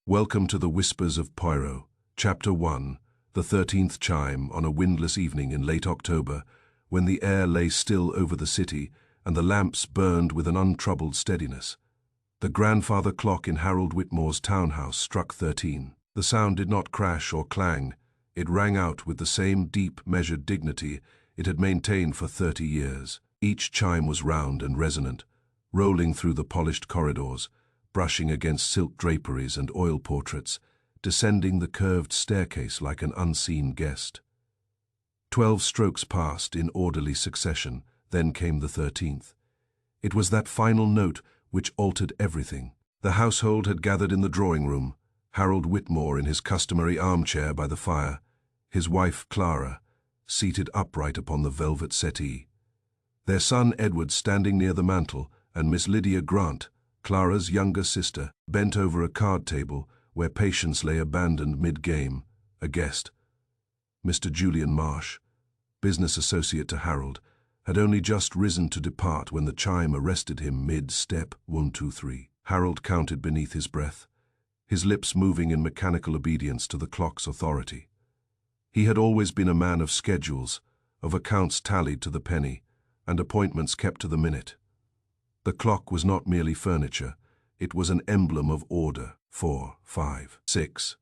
Welcome to the Whispers of Poirot, Chapter 1, the 13th chime on a windless evening in late October, when the air lay still over the city and the lamps burned with an untroubled steadiness. The grandfather clock in Harold Whitmore's townhouse struck 13. The sound did not crash or clang. It rang out with the same deep, measured dignity it had maintained for 30 years. Each chime was round and resonant, rolling through the polished corridors, brushing against silk draperies and oil portraits, descending the curved staircase like an unseen guest. 12 strokes passed in orderly succession, then came the 13th. It was that final note which altered everything. The household had gathered in the drawing room, Harold Whitmore in his customary armchair by the fire, his wife Clara, seated upright upon the velvet settee, their son Edward standing near the mantel, and Miss Lydia Grant, Clara's younger sister, bent over a card table where Patience lay abandoned mid-game, a guest. Mr. Julian Marsh, business associate to Harold, had only just risen to depart when the chime arrested him mid-step 1, 2, 3. Harold counted beneath his breath, his lips moving in mechanical obedience to the clock's authority. He had always been a man of schedules, of accounts tallied to the penny, and appointments kept to the minute. The clock was not merely furniture, it was an emblem of order. 4, 5, 6.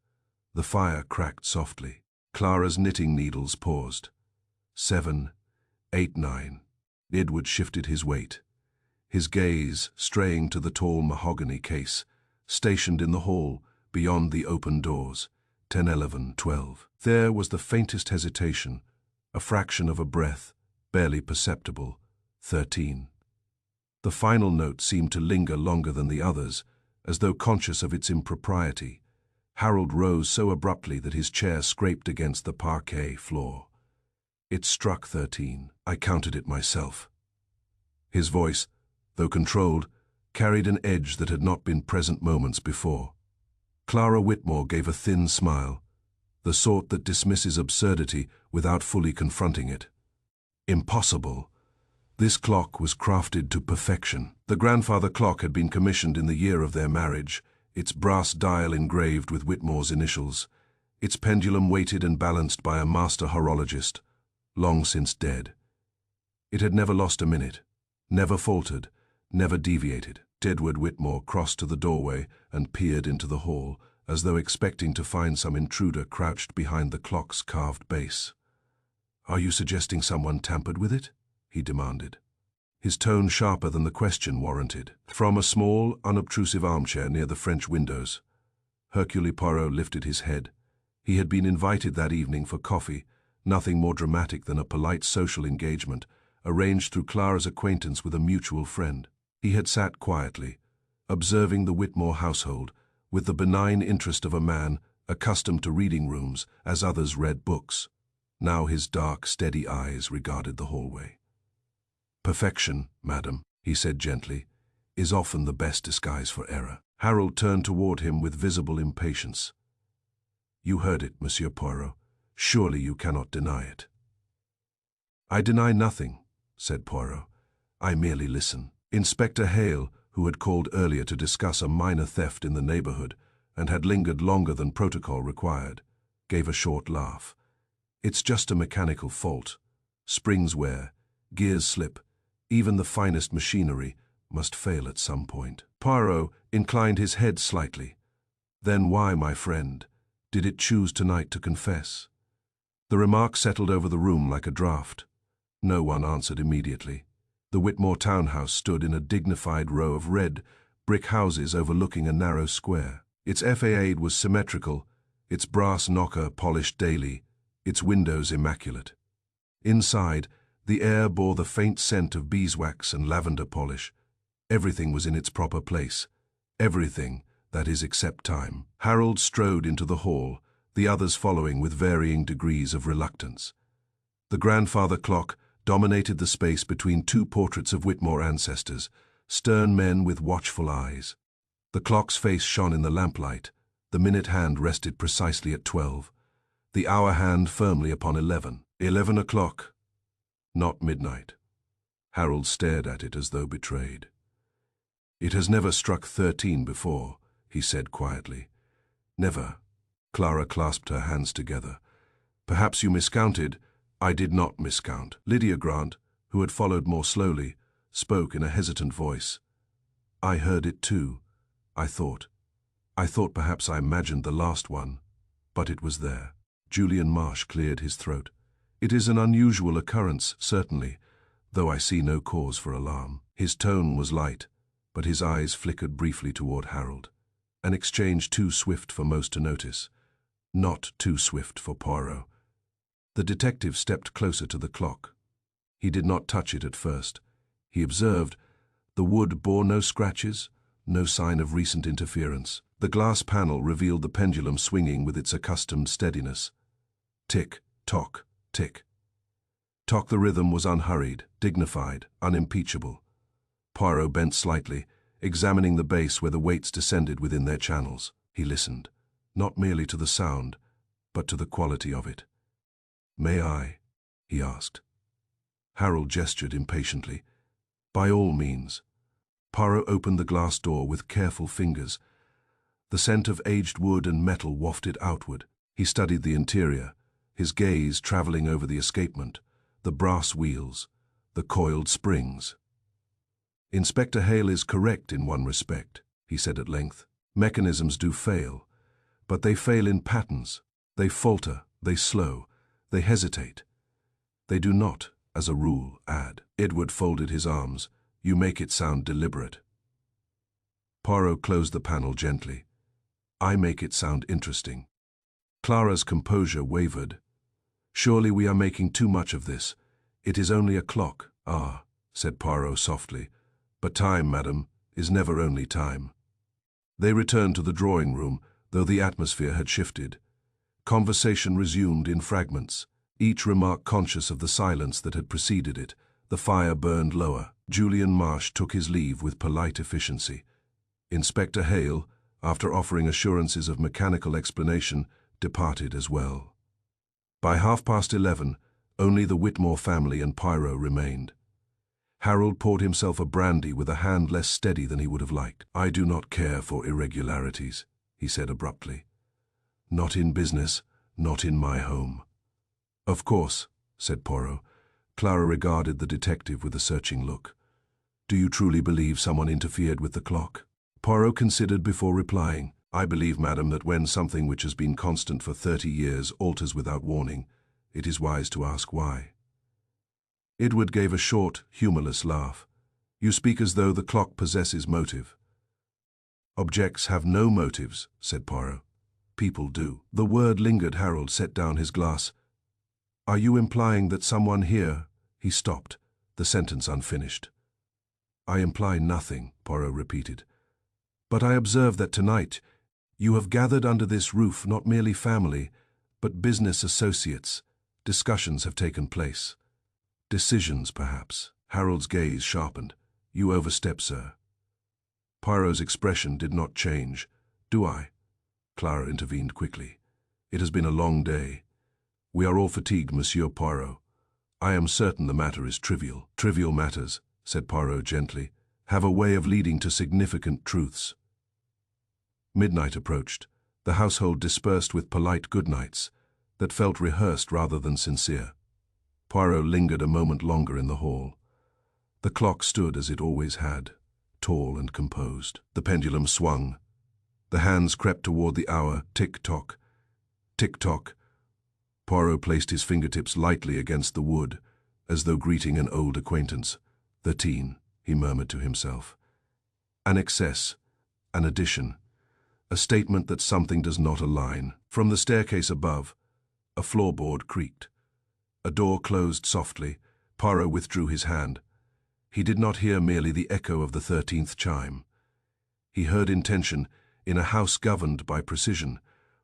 The fire cracked softly. Clara's knitting needles paused. 7, 8, 9. Edward shifted his weight, his gaze straying to the tall mahogany case, stationed in the hall beyond the open doors. 10, 11, 12. There was the faintest hesitation, a fraction of a breath, barely perceptible. 13. The final note seemed to linger longer than the others, as though conscious of its impropriety. Harold rose so abruptly that his chair scraped against the parquet floor. It struck 13. I counted it myself. His voice, though controlled, carried an edge that had not been present moments before. Clara Whitmore gave a thin smile, the sort that dismisses absurdity without fully confronting it. Impossible. This clock was crafted to perfection. The grandfather clock had been commissioned in the year of their marriage, its brass dial engraved with Whitmore's initials, its pendulum weighted and balanced by a master horologist, long since dead. It had never lost a minute, never faltered, never deviated. Edward Whitmore crossed to the doorway and peered into the hall, as though expecting to find some intruder crouched behind the clock's carved base. "Are you suggesting someone tampered with it?" he demanded, his tone sharper than the question warranted. From a small, unobtrusive armchair near the French windows, Hercule Poirot lifted his head. He had been invited that evening for coffee, nothing more dramatic than a polite social engagement, arranged through Clara's acquaintance with a mutual friend. He had sat quietly, observing the Whitmore household, with the benign interest of a man accustomed to reading rooms as others read books. Now his dark, steady eyes regarded the hallway. "Perfection, madam," he said gently, "is often the best disguise for error." Harold turned toward him with visible impatience. "You heard it, Monsieur Poirot. Surely you cannot deny it." "I deny nothing," said Poirot. "I merely listen." Inspector Hale, who had called earlier to discuss a minor theft in the neighborhood and had lingered longer than protocol required, gave a short laugh. "It's just a mechanical fault. Springs wear, gears slip. Even the finest machinery must fail at some point." Poirot inclined his head slightly. "Then why, my friend, did it choose tonight to confess?" The remark settled over the room like a draught. No one answered immediately. The Whitmore townhouse stood in a dignified row of red brick houses overlooking a narrow square. Its façade was symmetrical, its brass knocker polished daily, its windows immaculate. Inside, the air bore the faint scent of beeswax and lavender polish. Everything was in its proper place. Everything, that is, except time. Harold strode into the hall, the others following with varying degrees of reluctance. The grandfather clock dominated the space between two portraits of Whitmore ancestors, stern men with watchful eyes. The clock's face shone in the lamplight. The minute hand rested precisely at 12, the hour hand firmly upon 11. 11 o'clock. Not midnight. Harold stared at it as though betrayed. "It has never struck 13 before," he said quietly. Never. Clara clasped her hands together. Perhaps you miscounted. I did not miscount. Lydia Grant, who had followed more slowly, spoke in a hesitant voice. I heard it too. I thought perhaps I imagined the last one, but it was there. Julian Marsh cleared his throat. It is an unusual occurrence, certainly, though I see no cause for alarm. His tone was light, but his eyes flickered briefly toward Harold, an exchange too swift for most to notice, not too swift for Poirot. The detective stepped closer to the clock. He did not touch it at first. He observed the wood bore no scratches, no sign of recent interference. The glass panel revealed the pendulum swinging with its accustomed steadiness. Tick, tock, tick. Tock. The rhythm was unhurried, dignified, unimpeachable. Poirot bent slightly, examining the base where the weights descended within their channels. He listened, not merely to the sound, but to the quality of it. May I? He asked. Harold gestured impatiently. By all means. Poirot opened the glass door with careful fingers. The scent of aged wood and metal wafted outward. He studied the interior, his gaze traveling over the escapement, the brass wheels, the coiled springs. Inspector Hale is correct in one respect, he said at length. Mechanisms do fail, but they fail in patterns. They falter, they slow, they hesitate. They do not, as a rule, add. Edward folded his arms. You make it sound deliberate. Poirot closed the panel gently. I make it sound interesting. Clara's composure wavered. Surely we are making too much of this. It is only a clock. Ah, said Poirot softly. But time, madam, is never only time. They returned to the drawing room, though the atmosphere had shifted. Conversation resumed in fragments, each remark conscious of the silence that had preceded it. The fire burned lower. Julian Marsh took his leave with polite efficiency. Inspector Hale, after offering assurances of mechanical explanation, departed as well. By 11:30, only the Whitmore family and Poirot remained. Harold poured himself a brandy with a hand less steady than he would have liked. I do not care for irregularities, he said abruptly. Not in business, not in my home. Of course, said Poirot. Clara regarded the detective with a searching look. Do you truly believe someone interfered with the clock? Poirot considered before replying. I believe, madam, that when something which has been constant for 30 years alters without warning, it is wise to ask why. Edward gave a short, humorless laugh. You speak as though the clock possesses motive. Objects have no motives, said Poirot. People do. The word lingered. Harold set down his glass. Are you implying that someone here? He stopped, the sentence unfinished. I imply nothing, Poirot repeated. But I observe that tonight you have gathered under this roof not merely family, but business associates. Discussions have taken place. Decisions, perhaps. Harold's gaze sharpened. You overstep, sir. Poirot's expression did not change. Do I? Clara intervened quickly. It has been a long day. We are all fatigued, Monsieur Poirot. I am certain the matter is trivial. Trivial matters, said Poirot gently, have a way of leading to significant truths. Midnight approached. The household dispersed with polite goodnights that felt rehearsed rather than sincere. Poirot lingered a moment longer in the hall. The clock stood as it always had, tall and composed. The pendulum swung. The hands crept toward the hour. Tick-tock, tick-tock. Poirot placed his fingertips lightly against the wood, as though greeting an old acquaintance. 13, he murmured to himself. An excess, an addition, a statement that something does not align. From the staircase above, a floorboard creaked. A door closed softly. Poirot withdrew his hand. He did not hear merely the echo of the 13th chime. He heard intention. In a house governed by precision,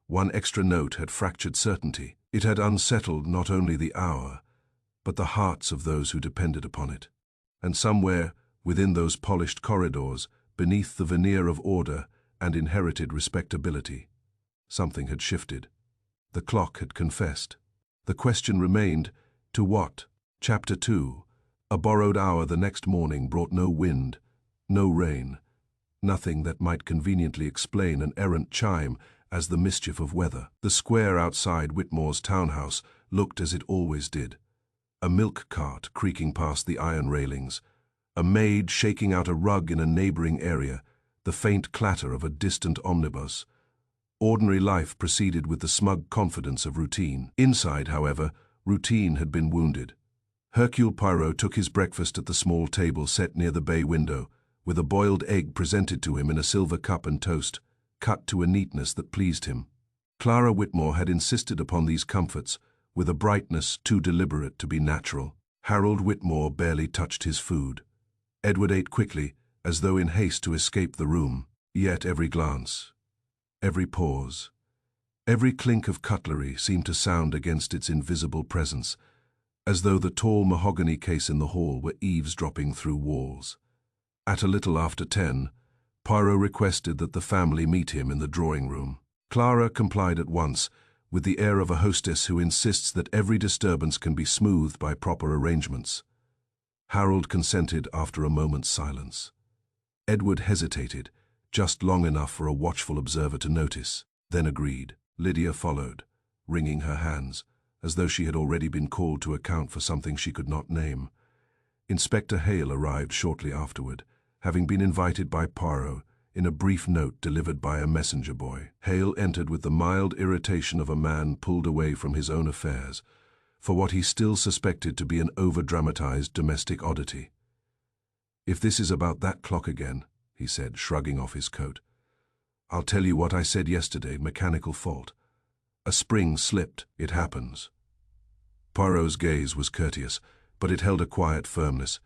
one extra note had fractured certainty. It had unsettled not only the hour, but the hearts of those who depended upon it. And somewhere, within those polished corridors, beneath the veneer of order and inherited respectability, something had shifted. The clock had confessed. The question remained, to what? Chapter 2. A borrowed hour the next morning brought no wind, no rain, nothing that might conveniently explain an errant chime as the mischief of weather. The square outside Whitmore's townhouse looked as it always did. A milk cart creaking past the iron railings, a maid shaking out a rug in a neighboring area, the faint clatter of a distant omnibus. Ordinary life proceeded with the smug confidence of routine. Inside, however, routine had been wounded. Hercule Poirot took his breakfast at the small table set near the bay window, with a boiled egg presented to him in a silver cup and toast, cut to a neatness that pleased him. Clara Whitmore had insisted upon these comforts, with a brightness too deliberate to be natural. Harold Whitmore barely touched his food. Edward ate quickly, as though in haste to escape the room. Yet every glance, every pause, every clink of cutlery seemed to sound against its invisible presence, as though the tall mahogany case in the hall were eavesdropping through walls. At a little after 10, Poirot requested that the family meet him in the drawing-room. Clara complied at once, with the air of a hostess who insists that every disturbance can be smoothed by proper arrangements. Harold consented after a moment's silence. Edward hesitated, just long enough for a watchful observer to notice, then agreed. Lydia followed, wringing her hands, as though she had already been called to account for something she could not name. Inspector Hale arrived shortly afterward, having been invited by Poirot in a brief note delivered by a messenger boy. Hale entered with the mild irritation of a man pulled away from his own affairs, for what he still suspected to be an over-dramatized domestic oddity. "If this is about that clock again," he said, shrugging off his coat, "I'll tell you what I said yesterday, mechanical fault. A spring slipped, it happens." Poirot's gaze was courteous, but it held a quiet firmness.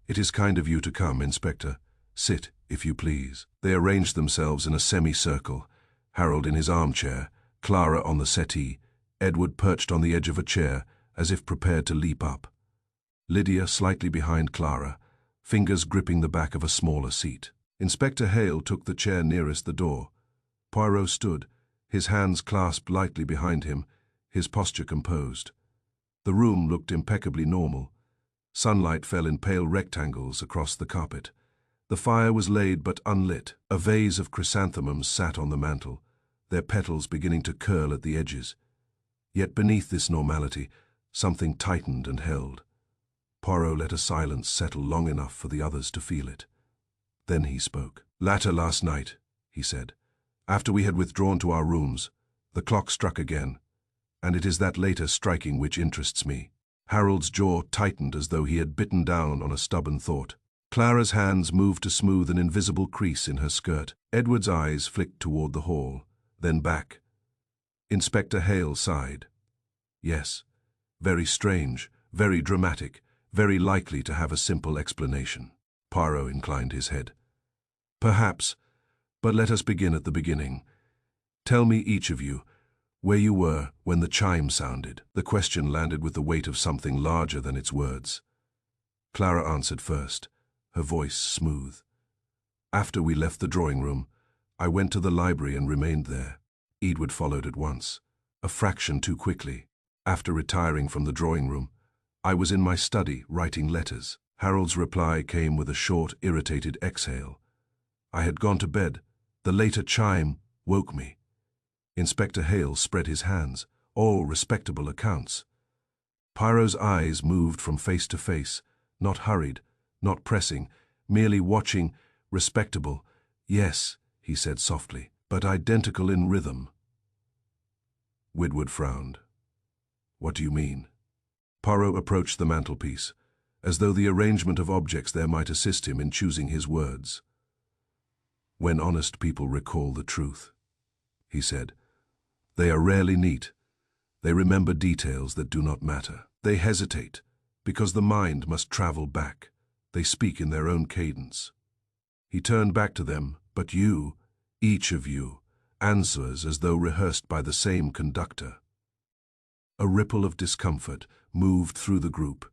"It is kind of you to come, Inspector. Sit, if you please." They arranged themselves in a semicircle, Harold in his armchair, Clara on the settee, Edward perched on the edge of a chair, as if prepared to leap up. Lydia slightly behind Clara, fingers gripping the back of a smaller seat. Inspector Hale took the chair nearest the door. Poirot stood, his hands clasped lightly behind him, his posture composed. The room looked impeccably normal. Sunlight fell in pale rectangles across the carpet. The fire was laid but unlit. A vase of chrysanthemums sat on the mantel, their petals beginning to curl at the edges. Yet beneath this normality, something tightened and held. Poirot let a silence settle long enough for the others to feel it. Then he spoke. "Later last night," he said, "after we had withdrawn to our rooms, the clock struck again, and it is that later striking which interests me." Harold's jaw tightened as though he had bitten down on a stubborn thought. Clara's hands moved to smooth an invisible crease in her skirt. Edward's eyes flicked toward the hall, then back. Inspector Hale sighed. "Yes, very strange, very dramatic, very likely to have a simple explanation." Poirot inclined his head. "Perhaps, but let us begin at the beginning. Tell me, each of you, where you were when the chime sounded." The question landed with the weight of something larger than its words. Clara answered first, her voice smooth. "After we left the drawing-room, I went to the library and remained there." Edward followed at once, a fraction too quickly. "After retiring from the drawing-room, I was in my study writing letters." Harold's reply came with a short, irritated exhale. "I had gone to bed. The later chime woke me." Inspector Hale spread his hands. "All respectable accounts." Poirot's eyes moved from face to face, not hurried, not pressing, merely watching. "Respectable, yes," he said softly, "but identical in rhythm." Woodward frowned. "What do you mean?" Poirot approached the mantelpiece, as though the arrangement of objects there might assist him in choosing his words. "When honest people recall the truth," he said, "they are rarely neat. They remember details that do not matter. They hesitate, because the mind must travel back. They speak in their own cadence." He turned back to them. "But you, each of you, answers as though rehearsed by the same conductor." A ripple of discomfort moved through the group.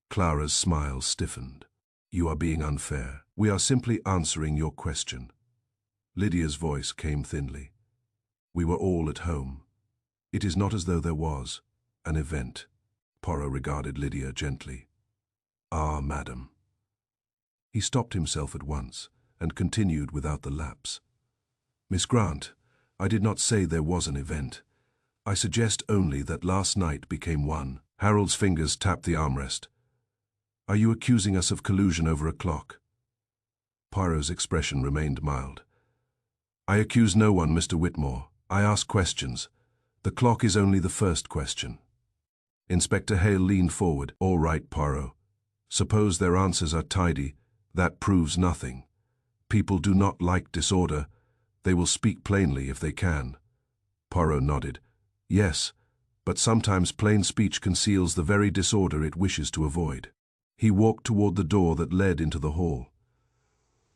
Clara's smile stiffened. "You are being unfair. We are simply answering your question." Lydia's voice came thinly. "We were all at home. It is not as though there was an event." Poirot regarded Lydia gently. "Ah, madam." He stopped himself at once and continued without the lapse. "Miss Grant, I did not say there was an event. I suggest only that last night became one. Harold's fingers tapped the armrest. Are you accusing us of collusion over a clock? Poirot's expression remained mild. I accuse no one, Mr. Whitmore. I ask questions. The clock is only the first question. Inspector Hale leaned forward. All right, Poirot. Suppose their answers are tidy. That proves nothing. People do not like disorder. They will speak plainly if they can. Poirot nodded. Yes, but sometimes plain speech conceals the very disorder it wishes to avoid. He walked toward the door that led into the hall.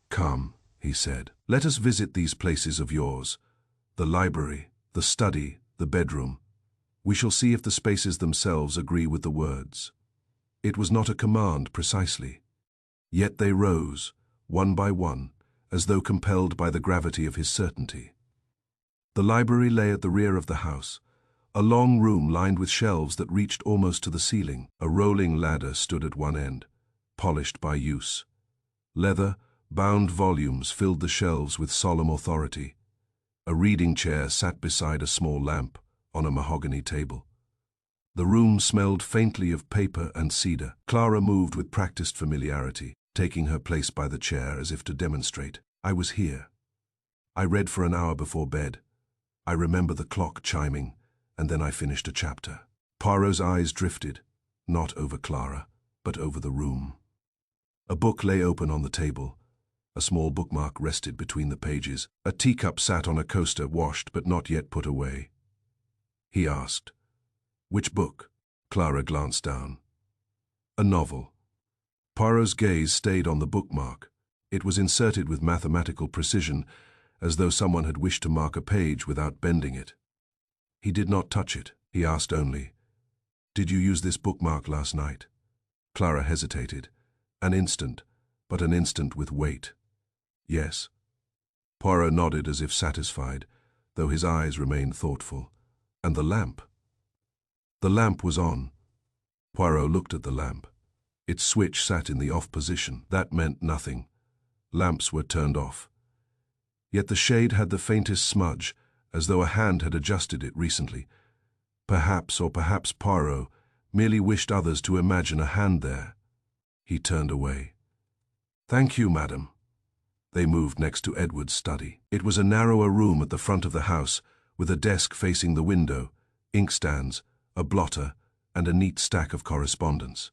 Come, he said. Let us visit these places of yours. The library, the study, the bedroom. We shall see if the spaces themselves agree with the words. It was not a command precisely. Yet they rose, one by one, as though compelled by the gravity of his certainty. The library lay at the rear of the house, a long room lined with shelves that reached almost to the ceiling. A rolling ladder stood at one end, polished by use. Leather, bound volumes filled the shelves with solemn authority. A reading chair sat beside a small lamp on a mahogany table. The room smelled faintly of paper and cedar. Clara moved with practiced familiarity, taking her place by the chair as if to demonstrate. I was here. I read for an hour before bed. I remember the clock chiming, and then I finished a chapter. Poirot's eyes drifted, not over Clara, but over the room. A book lay open on the table. A small bookmark rested between the pages. A teacup sat on a coaster, washed but not yet put away. He asked, "Which book?" Clara glanced down. "A novel." Poirot's gaze stayed on the bookmark. It was inserted with mathematical precision, as though someone had wished to mark a page without bending it. He did not touch it. He asked only, "Did you use this bookmark last night?" Clara hesitated. An instant, but an instant with weight. "Yes." Poirot nodded as if satisfied, though his eyes remained thoughtful. "And the lamp?" The lamp was on. Poirot looked at the lamp. Its switch sat in the off position. That meant nothing. Lamps were turned off. Yet the shade had the faintest smudge, as though a hand had adjusted it recently. Perhaps Poirot merely wished others to imagine a hand there. He turned away. "Thank you, madam." They moved next to Edward's study. It was a narrower room at the front of the house, with a desk facing the window, inkstands, a blotter, and a neat stack of correspondence.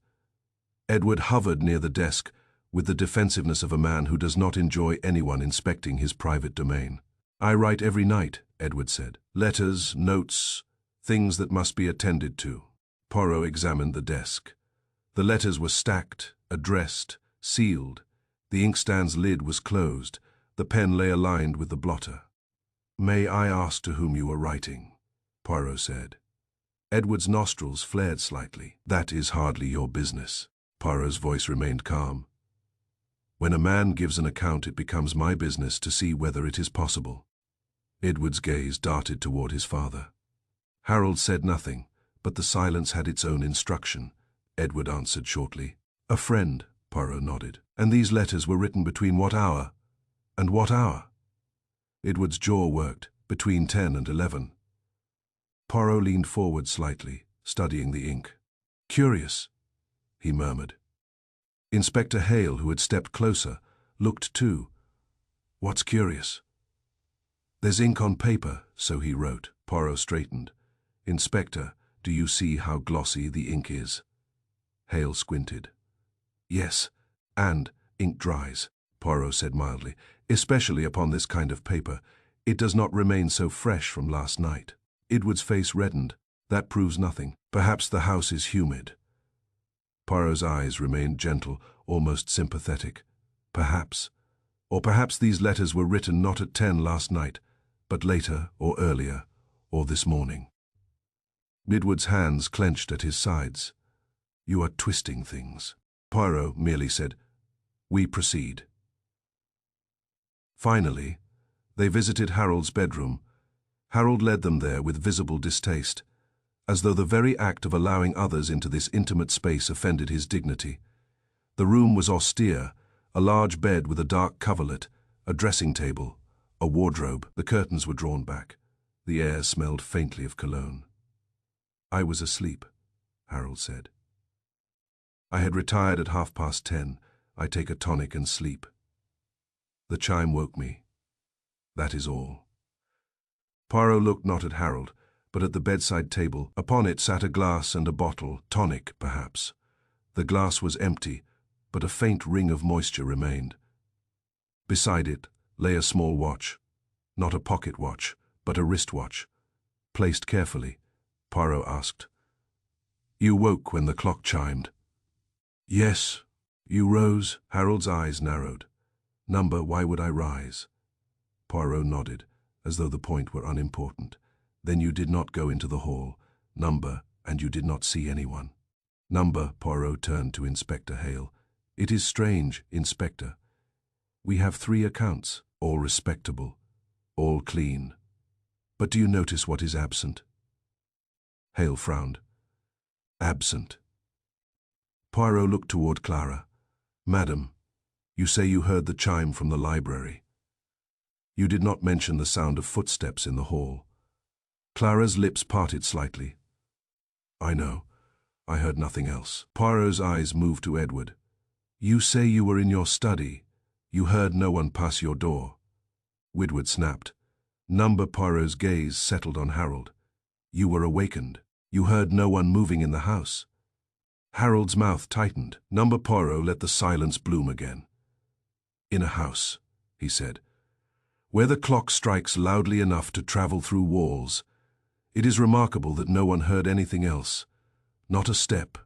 Edward hovered near the desk with the defensiveness of a man who does not enjoy anyone inspecting his private domain. "I write every night," Edward said. "Letters, notes, things that must be attended to." Poirot examined the desk. The letters were stacked, addressed, sealed. The inkstand's lid was closed. The pen lay aligned with the blotter. "May I ask to whom you are writing?" Poirot said. Edward's nostrils flared slightly. "That is hardly your business." Poirot's voice remained calm. "When a man gives an account, it becomes my business to see whether it is possible." Edward's gaze darted toward his father. Harold said nothing, but the silence had its own instruction. Edward answered shortly. "A friend," Poirot nodded. "And these letters were written between what hour? And what hour?" Edward's jaw worked. "Between 10 and 11. Poirot leaned forward slightly, studying the ink. "Curious," he murmured. Inspector Hale, who had stepped closer, looked too. "What's curious?" "There's ink on paper," so he wrote. Poirot straightened. "Inspector, do you see how glossy the ink is?" Hale squinted. "Yes, and ink dries," Poirot said mildly, "especially upon this kind of paper. It does not remain so fresh from last night." Edward's face reddened. "That proves nothing. Perhaps the house is humid." Poirot's eyes remained gentle, almost sympathetic. "Perhaps. Or perhaps these letters were written not at 10 last night, but later or earlier, or this morning." Edward's hands clenched at his sides. "You are twisting things." Poirot merely said, "We proceed." Finally, they visited Harold's bedroom. Harold led them there with visible distaste, as though the very act of allowing others into this intimate space offended his dignity. The room was austere, a large bed with a dark coverlet, a dressing table, a wardrobe. The curtains were drawn back. The air smelled faintly of cologne. "I was asleep," Harold said. "I had retired at 10:30. I take a tonic and sleep. The chime woke me. That is all." Poirot looked not at Harold, but at the bedside table. Upon it sat a glass and a bottle, tonic, perhaps. The glass was empty, but a faint ring of moisture remained. Beside it lay a small watch, not a pocket watch, but a wristwatch. Placed carefully, Poirot asked, "You woke when the clock chimed?" "Yes." "You rose?" Harold's eyes narrowed. "Number, why would I rise?" Poirot nodded, as though the point were unimportant. "Then you did not go into the hall. Number, and you did not see anyone." "Number," Poirot turned to Inspector Hale. "It is strange, Inspector. We have 3 accounts, all respectable, all clean. But do you notice what is absent?" Hale frowned. "Absent." Poirot looked toward Clara. "Madam, you say you heard the chime from the library. You did not mention the sound of footsteps in the hall." Clara's lips parted slightly. "I know. I heard nothing else." Poirot's eyes moved to Edward. "You say you were in your study. You heard no one pass your door." Woodward snapped. Number Poirot's gaze settled on Harold. "You were awakened. You heard no one moving in the house." Harold's mouth tightened. Number Poirot let the silence bloom again. "In a house," he said, "where the clock strikes loudly enough to travel through walls. It is remarkable that no one heard anything else. Not a step,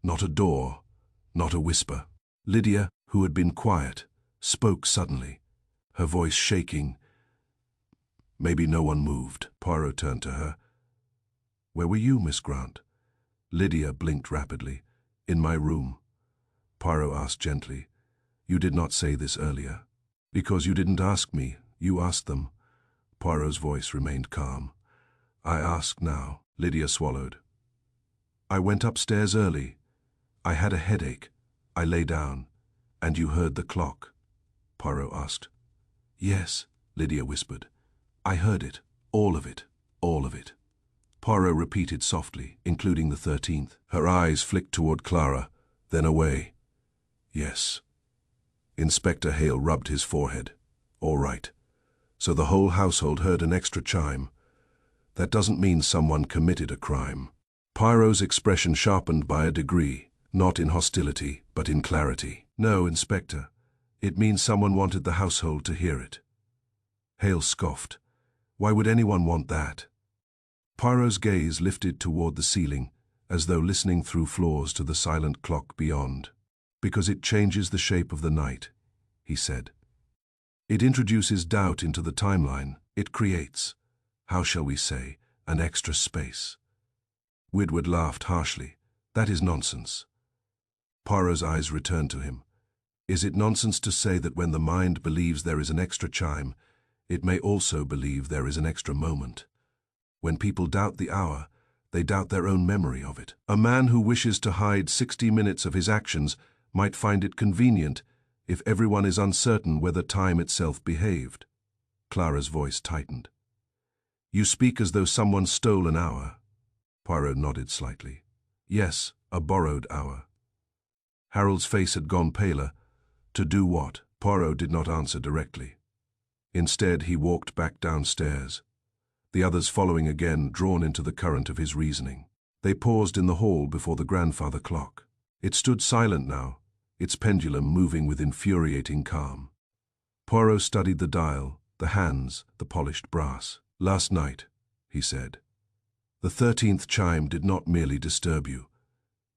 not a door, not a whisper." Lydia, who had been quiet, spoke suddenly, her voice shaking. "Maybe no one moved." Poirot turned to her. "Where were you, Miss Grant?" Lydia blinked rapidly. "In my room." Poirot asked gently, "You did not say this earlier." "Because you didn't ask me, you asked them." Poirot's voice remained calm. "I ask now." Lydia swallowed. "I went upstairs early. I had a headache. I lay down. And you heard the clock?" Poirot asked. "Yes," Lydia whispered. "I heard it. All of it. All of it." Poirot repeated softly, including the 13th. Her eyes flicked toward Clara, then away. "Yes." Inspector Hale rubbed his forehead. "All right. So the whole household heard an extra chime. That doesn't mean someone committed a crime." Poirot's expression sharpened by a degree, not in hostility, but in clarity. "No, Inspector. It means someone wanted the household to hear it." Hale scoffed. "Why would anyone want that?" Poirot's gaze lifted toward the ceiling, as though listening through floors to the silent clock beyond. "Because it changes the shape of the night," he said. "It introduces doubt into the timeline. It creates, how shall we say, an extra space." Woodward laughed harshly. "That is nonsense." Poirot's eyes returned to him. "Is it nonsense to say that when the mind believes there is an extra chime, it may also believe there is an extra moment? When people doubt the hour, they doubt their own memory of it. A man who wishes to hide 60 minutes of his actions might find it convenient if everyone is uncertain whether time itself behaved." Clara's voice tightened. "You speak as though someone stole an hour." Poirot nodded slightly. "Yes, a borrowed hour." Harold's face had gone paler. "To do what?" Poirot did not answer directly. Instead, he walked back downstairs, the others following again, drawn into the current of his reasoning. They paused in the hall before the grandfather clock. It stood silent now, its pendulum moving with infuriating calm. Poirot studied the dial, the hands, the polished brass. "Last night," he said, "the 13th chime did not merely disturb you.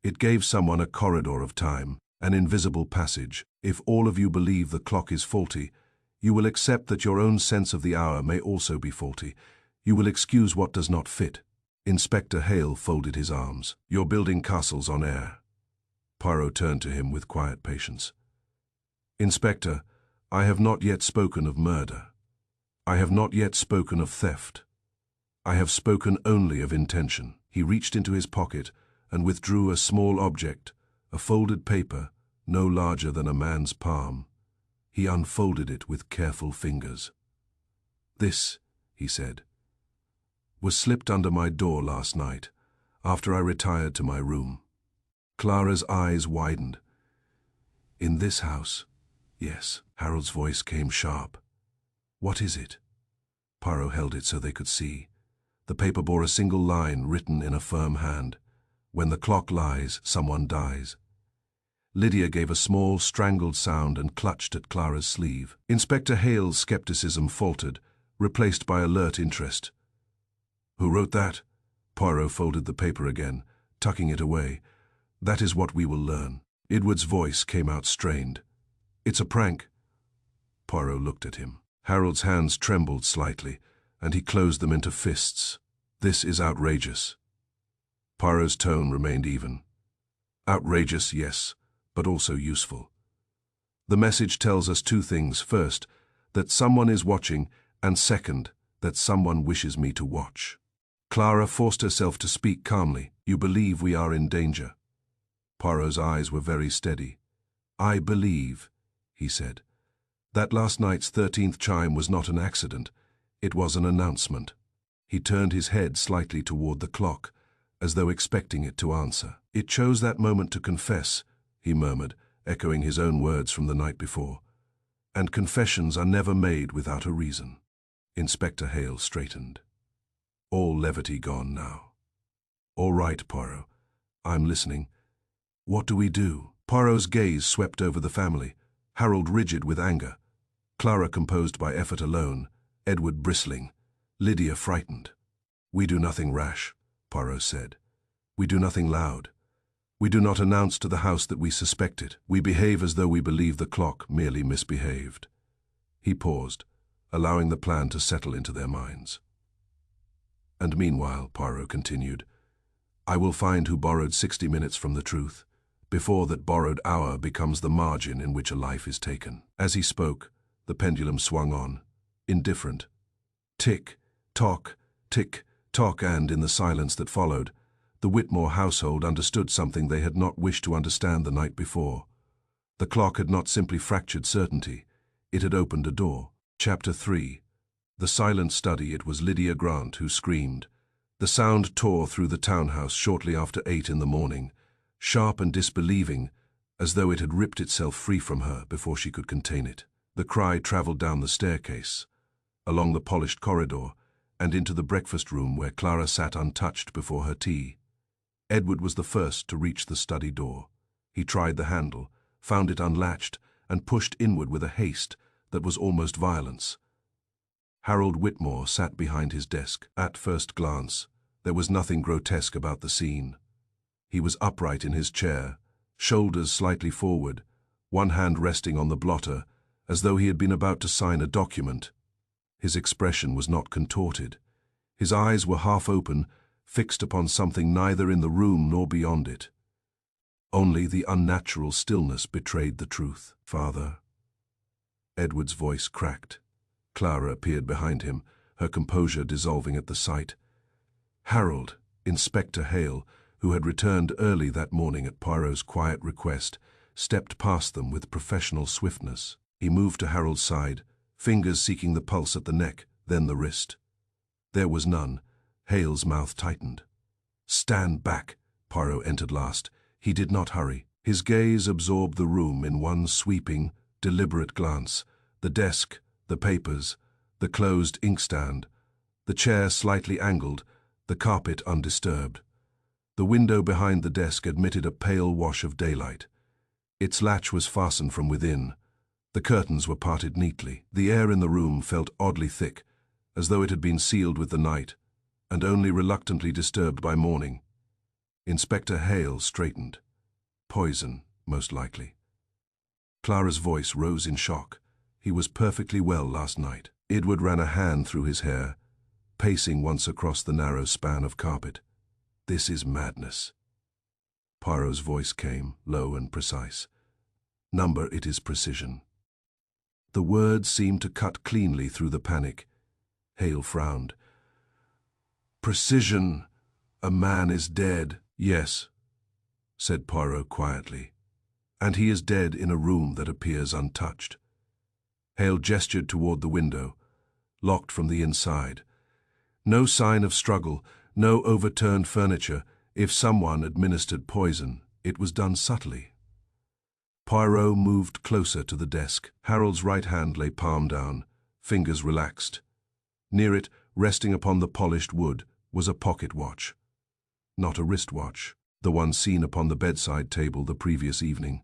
It gave someone a corridor of time, an invisible passage. If all of you believe the clock is faulty, you will accept that your own sense of the hour may also be faulty. You will excuse what does not fit." Inspector Hale folded his arms. "You're building castles on air." Poirot turned to him with quiet patience. "Inspector, I have not yet spoken of murder. I have not yet spoken of theft. I have spoken only of intention." He reached into his pocket and withdrew a small object, a folded paper, no larger than a man's palm. He unfolded it with careful fingers. "This," he said, Was slipped under my door last night, after I retired to my room. Clara's eyes widened. In this house? Yes. Harold's voice came sharp. What is it? Poirot held it so they could see. The paper bore a single line written in a firm hand. When the clock lies, someone dies. Lydia gave a small, strangled sound and clutched at Clara's sleeve. Inspector Hale's skepticism faltered, replaced by alert interest. Who wrote that? Poirot folded the paper again, tucking it away. That is what we will learn. Edward's voice came out strained. It's a prank. Poirot looked at him. Harold's hands trembled slightly, and he closed them into fists. This is outrageous. Poirot's tone remained even. Outrageous, yes, but also useful. The message tells us two things. First, that someone is watching, and second, that someone wishes me to watch. Clara forced herself to speak calmly. You believe we are in danger. Poirot's eyes were very steady. I believe, he said, that last night's 13th chime was not an accident. It was an announcement. He turned his head slightly toward the clock, as though expecting it to answer. It chose that moment to confess, he murmured, echoing his own words from the night before. And confessions are never made without a reason. Inspector Hale straightened. All levity gone now. All right, Poirot. I'm listening. What do we do? Poirot's gaze swept over the family, Harold rigid with anger, Clara composed by effort alone, Edward bristling, Lydia frightened. We do nothing rash, Poirot said. We do nothing loud. We do not announce to the house that we suspect it. We behave as though we believe the clock merely misbehaved. He paused, allowing the plan to settle into their minds. And meanwhile, Poirot continued, I will find who borrowed 60 minutes from the truth, before that borrowed hour becomes the margin in which a life is taken. As he spoke, the pendulum swung on, indifferent. Tick, tock, and in the silence that followed, the Whitmore household understood something they had not wished to understand the night before. The clock had not simply fractured certainty, it had opened a door. Chapter 3. The silent study. It was Lydia Grant who screamed. The sound tore through the townhouse shortly after 8 in the morning, sharp and disbelieving, as though it had ripped itself free from her before she could contain it. The cry traveled down the staircase, along the polished corridor, and into the breakfast room where Clara sat untouched before her tea. Edward was the first to reach the study door. He tried the handle, found it unlatched, and pushed inward with a haste that was almost violence. Harold Whitmore sat behind his desk. At first glance, there was nothing grotesque about the scene. He was upright in his chair, shoulders slightly forward, one hand resting on the blotter, as though he had been about to sign a document. His expression was not contorted. His eyes were half open, fixed upon something neither in the room nor beyond it. Only the unnatural stillness betrayed the truth. Father. Edward's voice cracked. Clara appeared behind him, her composure dissolving at the sight. Harold, Inspector Hale, who had returned early that morning at Poirot's quiet request, stepped past them with professional swiftness. He moved to Harold's side, fingers seeking the pulse at the neck, then the wrist. There was none. Hale's mouth tightened. Stand back. Poirot entered last. He did not hurry. His gaze absorbed the room in one sweeping, deliberate glance. The desk, the papers, the closed inkstand, the chair slightly angled, the carpet undisturbed. The window behind the desk admitted a pale wash of daylight. Its latch was fastened from within. The curtains were parted neatly. The air in the room felt oddly thick, as though it had been sealed with the night, and only reluctantly disturbed by morning. Inspector Hale straightened. Poison, most likely. Clara's voice rose in shock. He was perfectly well last night. Edward ran a hand through his hair, pacing once across the narrow span of carpet. This is madness. Poirot's voice came, low and precise. Number, it is precision. The words seemed to cut cleanly through the panic. Hale frowned. Precision. A man is dead. Yes, said Poirot quietly. And he is dead in a room that appears untouched. Hale gestured toward the window, locked from the inside. No sign of struggle, no overturned furniture. If someone administered poison, it was done subtly. Poirot moved closer to the desk. Harold's right hand lay palm down, fingers relaxed. Near it, resting upon the polished wood, was a pocket watch. Not a wristwatch, the one seen upon the bedside table the previous evening,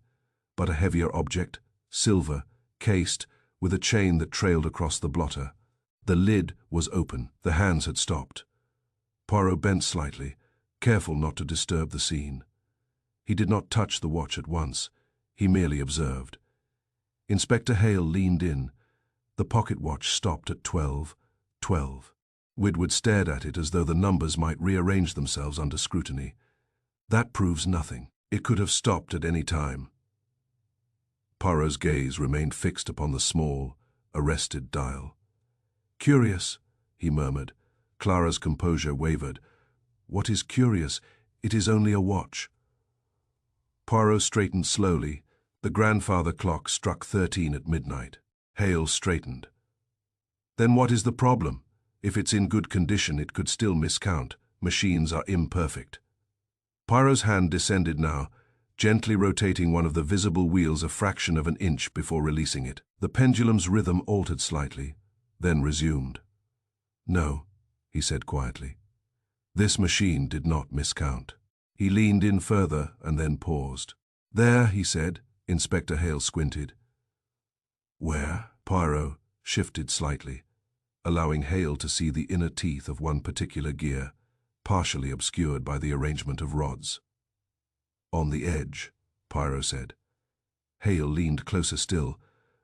but a heavier object, silver, cased, with a chain that trailed across the blotter. The lid was open. The hands had stopped. Poirot bent slightly, careful not to disturb the scene. He did not touch the watch at once. He merely observed. Inspector Hale leaned in. The pocket watch stopped at 12:12. Woodward stared at it as though the numbers might rearrange themselves under scrutiny. That proves nothing. It could have stopped at any time. Poirot's gaze remained fixed upon the small, arrested dial. "Curious," he murmured. Clara's composure wavered. "What is curious? It is only a watch." Poirot straightened slowly. The grandfather clock struck 13 at midnight. Hale straightened. "Then what is the problem? If it's in good condition, it could still miscount. Machines are imperfect." Poirot's hand descended now, gently rotating one of the visible wheels a fraction of an inch before releasing it. The pendulum's rhythm altered slightly, then resumed. "No," he said quietly. "This machine did not miscount." He leaned in further and then paused. "There," he said. Inspector Hale squinted. "Where?" Poirot shifted slightly, allowing Hale to see the inner teeth of one particular gear, partially obscured by the arrangement of rods. "On the edge," Poirot said. Hale leaned closer still,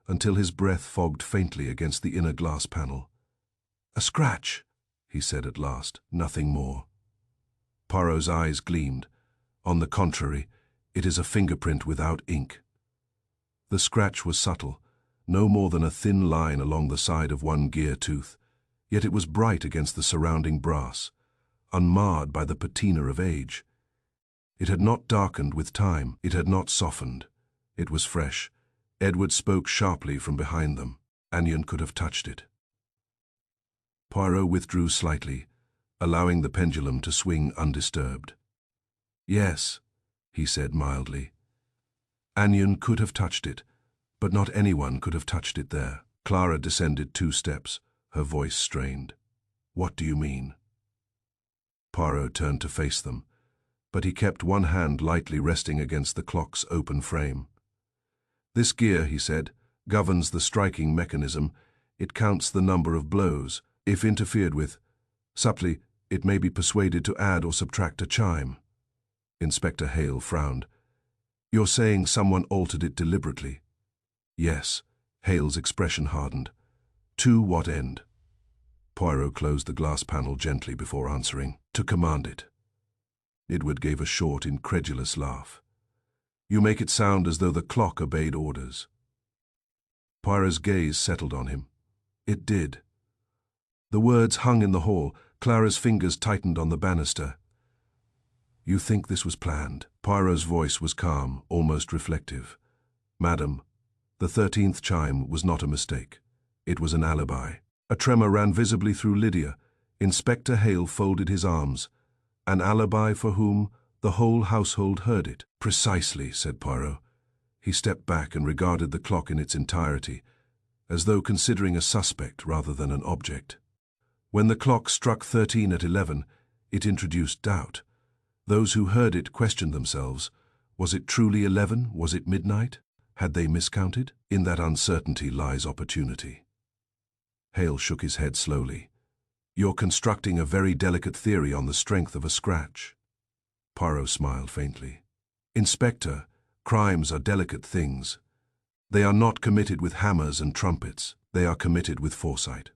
until his breath fogged faintly against the inner glass panel. "A scratch," he said at last, "nothing more." Poirot's eyes gleamed. "On the contrary, it is a fingerprint without ink." The scratch was subtle, no more than a thin line along the side of one gear tooth, yet it was bright against the surrounding brass, unmarred by the patina of age. It had not darkened with time, it had not softened. It was fresh. Edward spoke sharply from behind them. Anion could have touched it. Poirot withdrew slightly, allowing the pendulum to swing undisturbed. "Yes," he said mildly. "Anion could have touched it, but not anyone could have touched it there." Clara descended 2 steps, her voice strained. "What do you mean?" Poirot turned to face them, but he kept one hand lightly resting against the clock's open frame. "This gear," he said, "governs the striking mechanism. It counts the number of blows. If interfered with, subtly, it may be persuaded to add or subtract a chime." Inspector Hale frowned. "You're saying someone altered it deliberately?" "Yes." Hale's expression hardened. "To what end?" Poirot closed the glass panel gently before answering. "To command it." Edward gave a short, incredulous laugh. "You make it sound as though the clock obeyed orders." Poirot's gaze settled on him. It did. The words hung in the hall. Clara's fingers tightened on the banister. "You think this was planned?" Poirot's voice was calm, almost reflective. "Madam, the 13th chime was not a mistake. It was an alibi." A tremor ran visibly through Lydia. Inspector Hale folded his arms. "An alibi for whom the whole household heard it." "Precisely," said Poirot. He stepped back and regarded the clock in its entirety, as though considering a suspect rather than an object. When the clock struck 13 at 11, it introduced doubt. Those who heard it questioned themselves. Was it truly 11? Was it midnight? Had they miscounted? In that uncertainty lies opportunity. Hale shook his head slowly. "You're constructing a very delicate theory on the strength of a scratch." Poirot smiled faintly. "Inspector, crimes are delicate things. They are not committed with hammers and trumpets. They are committed with foresight."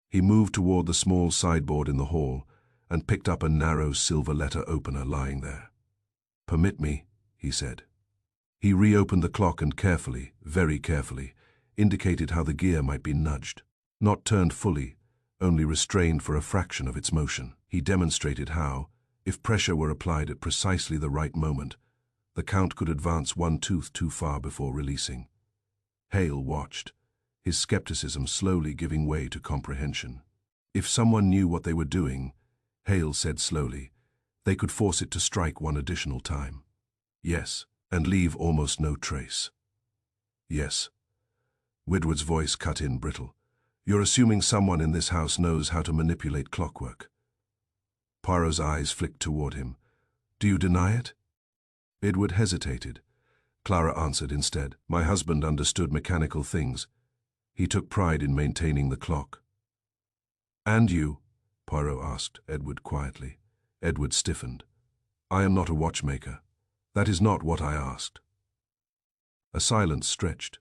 He moved toward the small sideboard in the hall and picked up a narrow silver letter opener lying there. "Permit me," he said. He reopened the clock and carefully, very carefully, indicated how the gear might be nudged. Not turned fully, only restrained for a fraction of its motion. He demonstrated how, if pressure were applied at precisely the right moment, the count could advance one tooth too far before releasing. Hale watched, his skepticism slowly giving way to comprehension. If someone knew what they were doing, Hale said slowly, they could force it to strike one additional time. Yes, and leave almost no trace. Yes. Woodward's voice cut in brittle. You're assuming someone in this house knows how to manipulate clockwork. Poirot's eyes flicked toward him. Do you deny it? Edward hesitated. Clara answered instead. My husband understood mechanical things. He took pride in maintaining the clock. And you? Poirot asked Edward quietly. Edward stiffened. I am not a watchmaker. That is not what I asked. A silence stretched.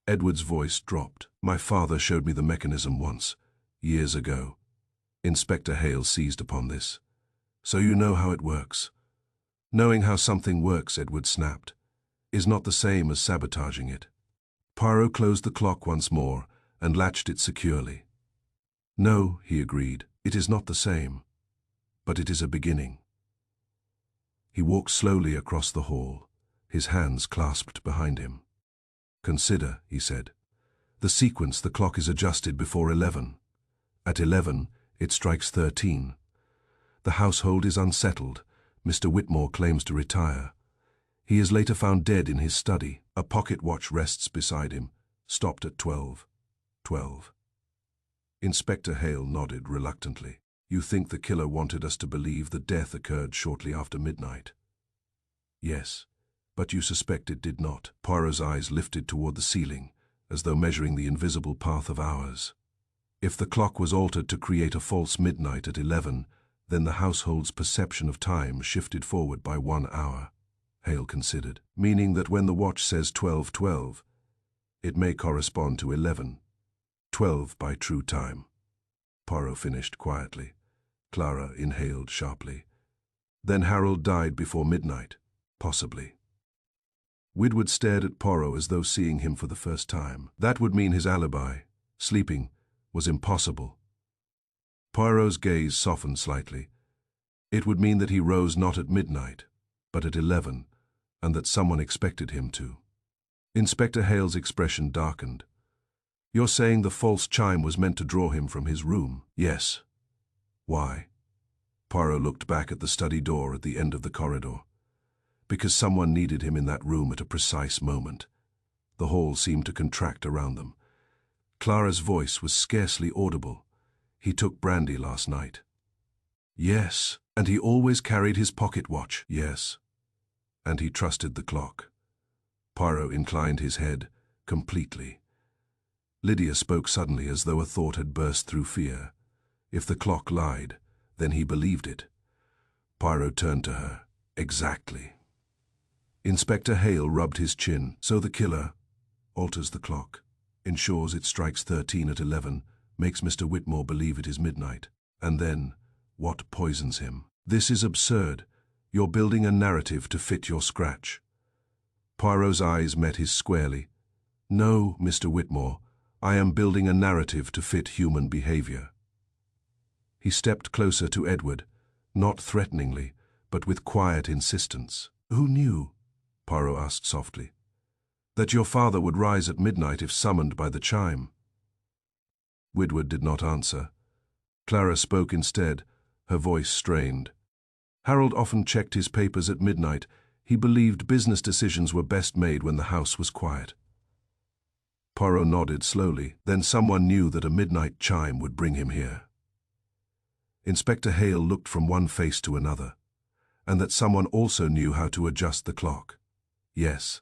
Edward's voice dropped. My father showed me the mechanism once, years ago. Inspector Hale seized upon this. So you know how it works. Knowing how something works, Edward snapped, is not the same as sabotaging it. Poirot closed the clock once more and latched it securely. No, he agreed, it is not the same, but it is a beginning. He walked slowly across the hall, his hands clasped behind him. Consider, he said. The sequence, the clock is adjusted before 11. At 11, it strikes 13. The household is unsettled. Mr. Whitmore claims to retire. He is later found dead in his study. A pocket watch rests beside him, stopped at 12. 12. Inspector Hale nodded reluctantly. You think the killer wanted us to believe the death occurred shortly after midnight? Yes, but you suspect it did not. Poirot's eyes lifted toward the ceiling, as though measuring the invisible path of hours. If the clock was altered to create a false midnight at 11, then the household's perception of time shifted forward by 1 hour, Hale considered, meaning that when the watch says 12:12, it may correspond to 11:12 by true time. Poirot finished quietly. Clara inhaled sharply. Then Harold died before midnight, possibly. Woodward stared at Poirot as though seeing him for the first time. That would mean his alibi, sleeping, was impossible. Poirot's gaze softened slightly. It would mean that he rose not at midnight, but at 11, and that someone expected him to. Inspector Hale's expression darkened. You're saying the false chime was meant to draw him from his room? Yes. Why? Poirot looked back at the study door at the end of the corridor. Because someone needed him in that room at a precise moment. The hall seemed to contract around them. Clara's voice was scarcely audible. He took brandy last night. Yes, and he always carried his pocket watch. Yes, and he trusted the clock. Poirot inclined his head, completely. Lydia spoke suddenly as though a thought had burst through fear. If the clock lied, then he believed it. Poirot turned to her. Exactly. Inspector Hale rubbed his chin. So the killer alters the clock, ensures it strikes 13 at 11, makes Mr. Whitmore believe it is midnight. And then, what poisons him? This is absurd. You're building a narrative to fit your scratch. Poirot's eyes met his squarely. No, Mr. Whitmore, I am building a narrative to fit human behavior. He stepped closer to Edward, not threateningly, but with quiet insistence. Who knew? Poirot asked softly. That your father would rise at midnight if summoned by the chime. Woodward did not answer. Clara spoke instead, her voice strained. Harold often checked his papers at midnight. He believed business decisions were best made when the house was quiet. Poirot nodded slowly. Then someone knew that a midnight chime would bring him here. Inspector Hale looked from one face to another, and that someone also knew how to adjust the clock. Yes.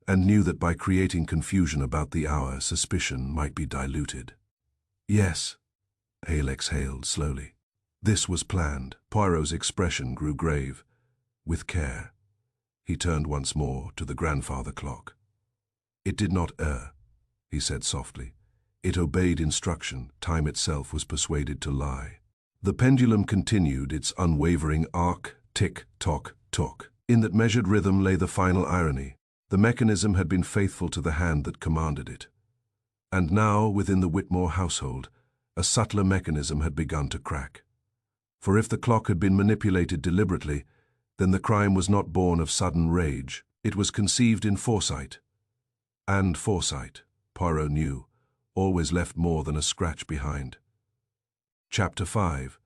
And knew that by creating confusion about the hour, suspicion might be diluted. Yes. Hale exhaled slowly. This was planned. Poirot's expression grew grave. With care, he turned once more to the grandfather clock. It did not err, he said softly. It obeyed instruction. Time itself was persuaded to lie. The pendulum continued its unwavering arc, tick, tock, tock. In that measured rhythm lay the final irony. The mechanism had been faithful to the hand that commanded it. And now, within the Whitmore household, a subtler mechanism had begun to crack. For if the clock had been manipulated deliberately, then the crime was not born of sudden rage. It was conceived in foresight. And foresight, Poirot knew, always left more than a scratch behind. Chapter 5.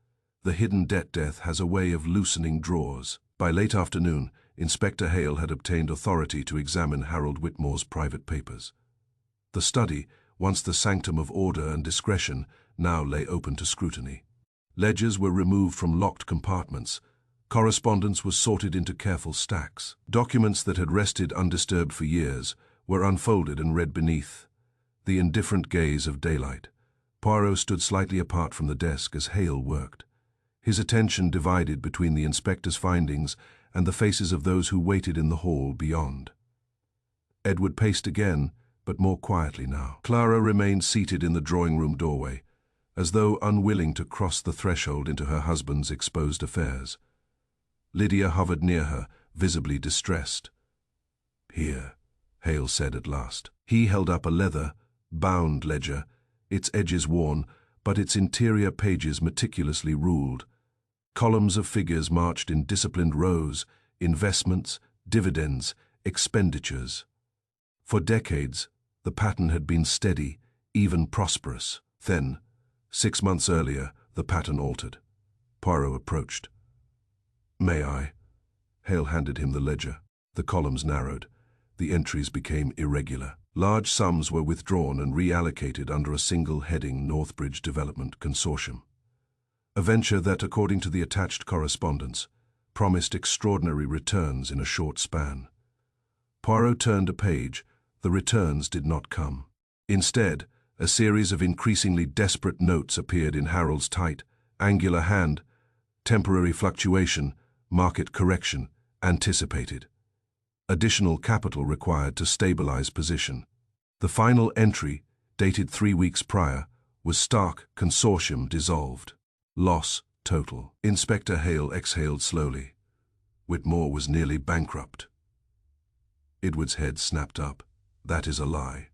The hidden death has a way of loosening drawers. By late afternoon, Inspector Hale had obtained authority to examine Harold Whitmore's private papers. The study, once the sanctum of order and discretion, now lay open to scrutiny. Ledgers were removed from locked compartments. Correspondence was sorted into careful stacks. Documents that had rested undisturbed for years were unfolded and read beneath the indifferent gaze of daylight. Poirot stood slightly apart from the desk as Hale worked, his attention divided between the inspector's findings and the faces of those who waited in the hall beyond. Edward paced again, but more quietly now. Clara remained seated in the drawing-room doorway, as though unwilling to cross the threshold into her husband's exposed affairs. Lydia hovered near her, visibly distressed. "Here," Hale said at last. He held up a leather-bound ledger, its edges worn, but its interior pages meticulously ruled. Columns of figures marched in disciplined rows: investments, dividends, expenditures. For decades, the pattern had been steady, even prosperous. Then, 6 months earlier, the pattern altered. Poirot approached. "May I?" Hale handed him the ledger. The columns narrowed. The entries became irregular. Large sums were withdrawn and reallocated under a single heading: Northbridge Development Consortium. A venture that, according to the attached correspondence, promised extraordinary returns in a short span. Poirot turned a page. The returns did not come. Instead, a series of increasingly desperate notes appeared in Harold's tight, angular hand: temporary fluctuation, market correction, anticipated. Additional capital required to stabilize position. The final entry, dated 3 weeks prior, was stark: consortium dissolved. Loss total. Inspector Hale exhaled slowly. Whitmore was nearly bankrupt. Edward's head snapped up. "That is a lie."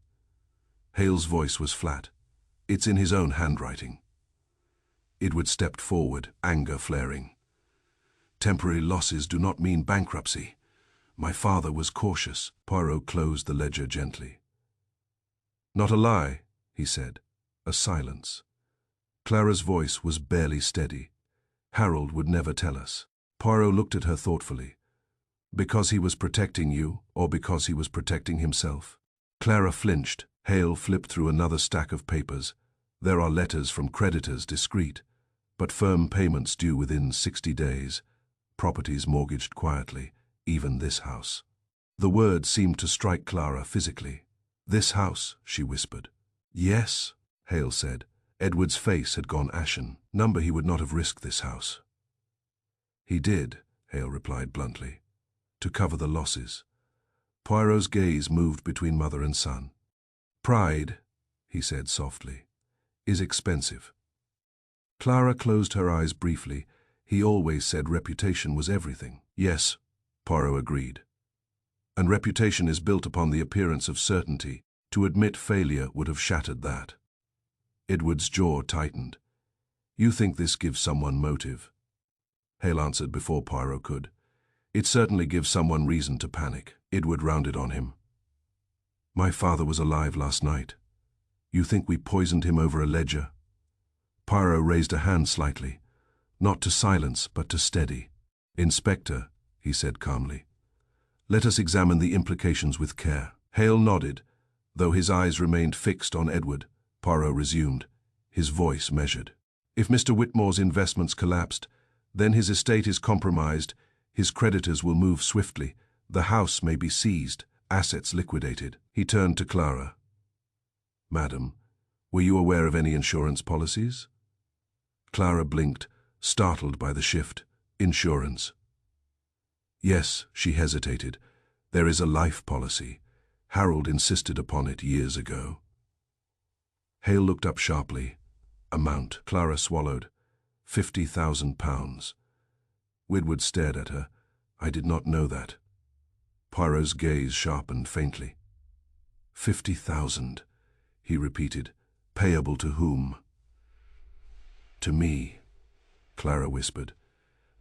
Hale's voice was flat. "It's in his own handwriting." Edward stepped forward, anger flaring. "Temporary losses do not mean bankruptcy. My father was cautious." Poirot closed the ledger gently. "Not a lie," he said. A silence. Clara's voice was barely steady. "Harold would never tell us." Poirot looked at her thoughtfully. "Because he was protecting you, or because he was protecting himself?" Clara flinched. Hale flipped through another stack of papers. "There are letters from creditors, discreet, but firm payments due within 60 days. Properties mortgaged quietly, even this house." The word seemed to strike Clara physically. "This house," she whispered. "Yes," Hale said. Edward's face had gone ashen. He would not have risked this house." "He did," Hale replied bluntly, "to cover the losses." Poirot's gaze moved between mother and son. "Pride," he said softly, "is expensive." Clara closed her eyes briefly. He always said reputation was everything. "Yes," Poirot agreed. "And reputation is built upon the appearance of certainty. To admit failure would have shattered that." Edward's jaw tightened. "You think this gives someone motive?" Hale answered before Poirot could. "It certainly gives someone reason to panic." Edward rounded on him. "My father was alive last night. You think we poisoned him over a ledger?" Poirot raised a hand slightly, not to silence but to steady. "Inspector," he said calmly, "let us examine the implications with care." Hale nodded, though his eyes remained fixed on Edward. Poirot resumed, his voice measured. "If Mr. Whitmore's investments collapsed, then his estate is compromised, his creditors will move swiftly, the house may be seized, assets liquidated." He turned to Clara. "Madam, were you aware of any insurance policies?" Clara blinked, startled by the shift. "Insurance?" "Yes," she hesitated. "There is a life policy. Harold insisted upon it years ago." Hale looked up sharply. "Amount?" Clara swallowed. £50,000. Edward stared at her. "I did not know that." Poirot's gaze sharpened faintly. 50,000, he repeated. "Payable to whom?" "To me," Clara whispered.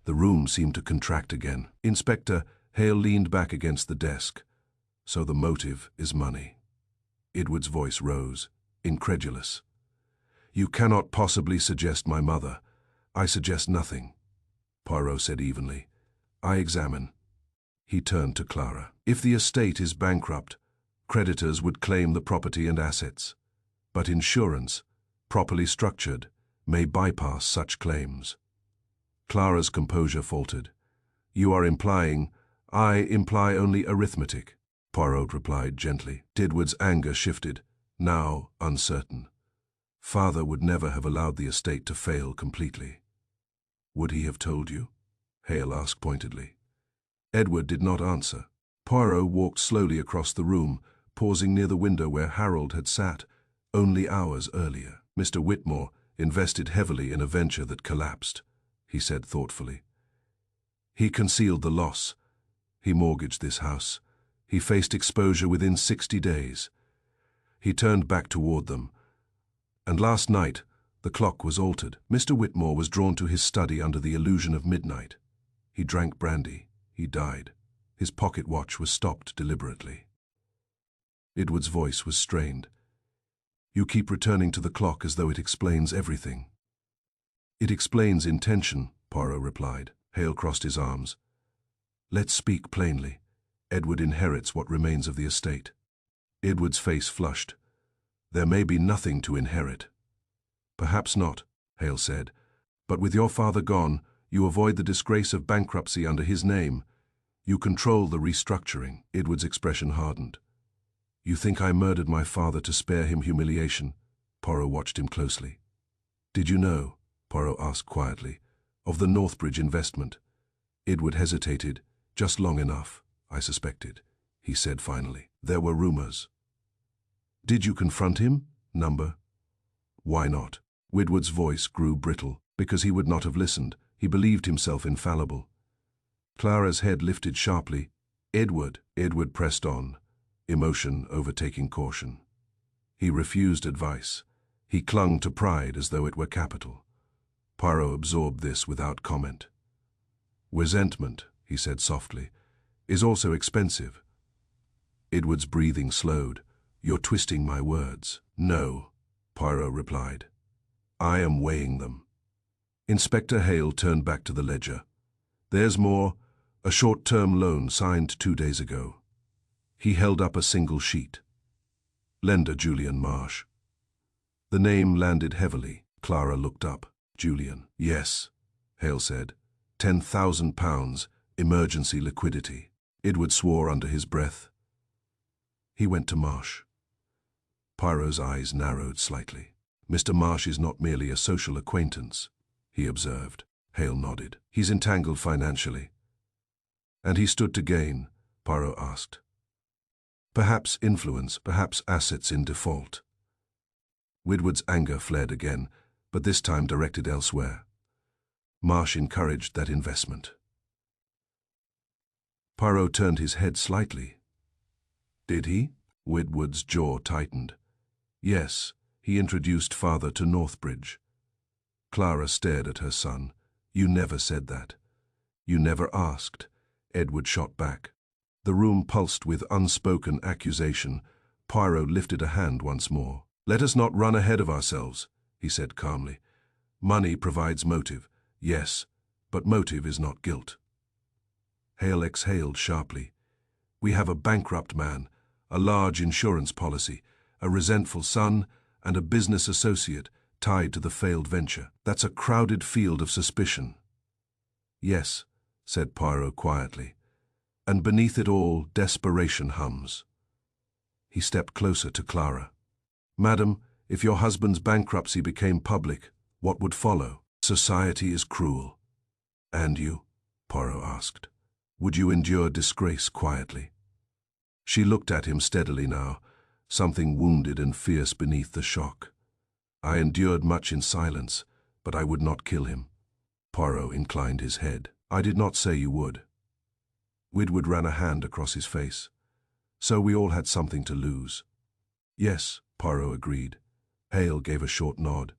The room seemed to contract again. "Inspector," Hale leaned back against the desk. "So the motive is money." Edward's voice rose. incredulous. "You cannot possibly suggest my mother. I suggest nothing," Poirot said evenly. "I examine." He turned to Clara. "If the estate is bankrupt, creditors would claim the property and assets. But insurance, properly structured, may bypass such claims." Clara's composure faltered. "You are implying—" "I imply only arithmetic," Poirot replied gently. Edward's anger shifted, now uncertain. Father would never have allowed the estate to fail completely. "Would he have told you?" Hale asked pointedly. Edward did not answer. Poirot walked slowly across the room, pausing near the window where Harold had sat only hours earlier. "Mr. Whitmore invested heavily in a venture that collapsed," he said thoughtfully. "He concealed the loss. He mortgaged this house. He faced exposure within 60 days. He turned back toward them. And last night, the clock was altered. Mr. Whitmore was drawn to his study under the illusion of midnight. He drank brandy. He died. His pocket watch was stopped deliberately." Edward's voice was strained. "You keep returning to the clock as though it explains everything." "It explains intention," Poirot replied. Hale crossed his arms. "Let's speak plainly. Edward inherits what remains of the estate." Edward's face flushed. "There may be nothing to inherit." "Perhaps not," Hale said. "But with your father gone, you avoid the disgrace of bankruptcy under his name. You control the restructuring." Edward's expression hardened. "You think I murdered my father to spare him humiliation?" Poirot watched him closely. "Did you know," Poirot asked quietly, "of the Northbridge investment?" Edward hesitated, "Just long enough, I suspected," he said finally. "There were rumors." "Did you confront him, Number?" "Why not?" Edward's voice grew brittle. "Because he would not have listened. He believed himself infallible." Clara's head lifted sharply. "Edward," Edward pressed on, emotion overtaking caution. He refused advice. He clung to pride as though it were capital. Poirot absorbed this without comment. "Resentment," he said softly, "is also expensive." Edward's breathing slowed. "You're twisting my words." "No," Poirot replied. "I am weighing them." Inspector Hale turned back to the ledger. "There's more. A short-term loan signed 2 days ago." He held up a single sheet. "Lender Julian Marsh." The name landed heavily. Clara looked up. "Julian." "Yes," Hale said. £10,000, emergency liquidity." Edward swore under his breath. "He went to Marsh." Poirot's eyes narrowed slightly. "Mr. Marsh is not merely a social acquaintance," he observed. Hale nodded. "He's entangled financially." "And he stood to gain?" Poirot asked. "Perhaps influence, perhaps assets in default." Edward's anger fled again, but this time directed elsewhere. Marsh encouraged that investment. Poirot turned his head slightly. "Did he?" Edward's jaw tightened. "Yes, he introduced father to Northbridge." Clara stared at her son. "You never said that." "You never asked," Edward shot back. The room pulsed with unspoken accusation. Poirot lifted a hand once more. "Let us not run ahead of ourselves," he said calmly. "Money provides motive, yes, but motive is not guilt." Hale exhaled sharply. "We have a bankrupt man, a large insurance policy, a resentful son, and a business associate tied to the failed venture. That's a crowded field of suspicion." "Yes," said Poirot quietly. "And beneath it all, desperation hums." He stepped closer to Clara. "Madam, if your husband's bankruptcy became public, what would follow?" "Society is cruel." "And you?" Poirot asked. "Would you endure disgrace quietly?" She looked at him steadily now, something wounded and fierce beneath the shock. "I endured much in silence, but I would not kill him." Poirot inclined his head. "I did not say you would." Edward ran a hand across his face. "So we all had something to lose." "Yes," Poirot agreed. Hale gave a short nod.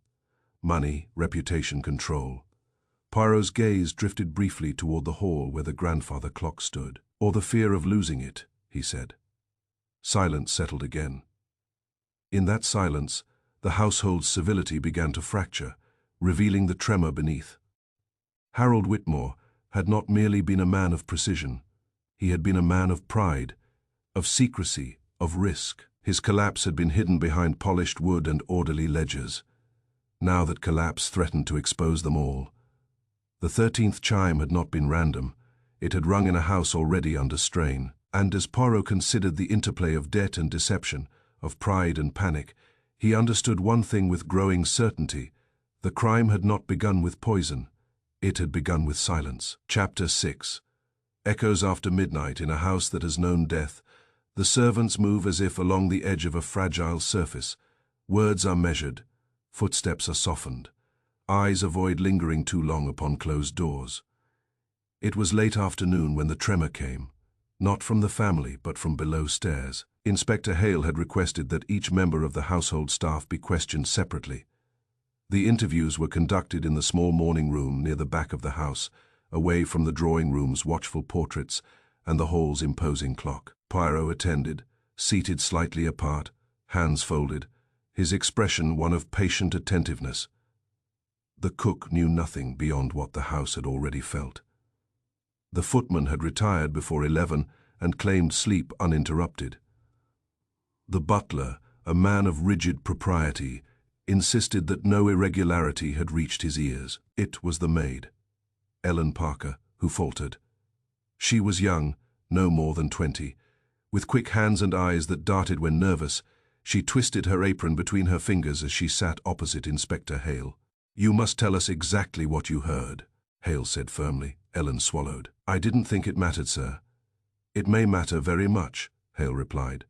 "Money, reputation, control." Poirot's gaze drifted briefly toward the hall where the grandfather clock stood. "Or the fear of losing it," he said. Silence settled again. In that silence, The household's civility began to fracture, revealing the tremor beneath. Harold Whitmore had not merely been a man of precision. He had been a man of pride, of secrecy, of risk. His collapse had been hidden behind polished wood and orderly ledgers. Now that collapse threatened to expose them all. The 13th chime had not been random. It had rung in a house already under strain. And as Poirot considered the interplay of debt and deception, of pride and panic, he understood one thing with growing certainty. The crime had not begun with poison. It had begun with silence. Chapter 6. Echoes after midnight in a house that has known death. The servants move as if along the edge of a fragile surface. Words are measured. Footsteps are softened. Eyes avoid lingering too long upon closed doors. It was late afternoon when the tremor came. Not from the family, but from below stairs. Inspector Hale had requested that each member of the household staff be questioned separately. The interviews were conducted in the small morning room near the back of the house, away from the drawing room's watchful portraits and the hall's imposing clock. Poirot attended, seated slightly apart, hands folded, his expression one of patient attentiveness. The cook knew nothing beyond what the house had already felt. The footman had retired before 11 and claimed sleep uninterrupted. The butler, a man of rigid propriety, insisted that no irregularity had reached his ears. It was the maid, Ellen Parker, who faltered. She was young, no more than 20. With quick hands and eyes that darted when nervous, she twisted her apron between her fingers as she sat opposite Inspector Hale. "You must tell us exactly what you heard," Hale said firmly. Ellen swallowed. "I didn't think it mattered, sir." "It may matter very much," Hale replied.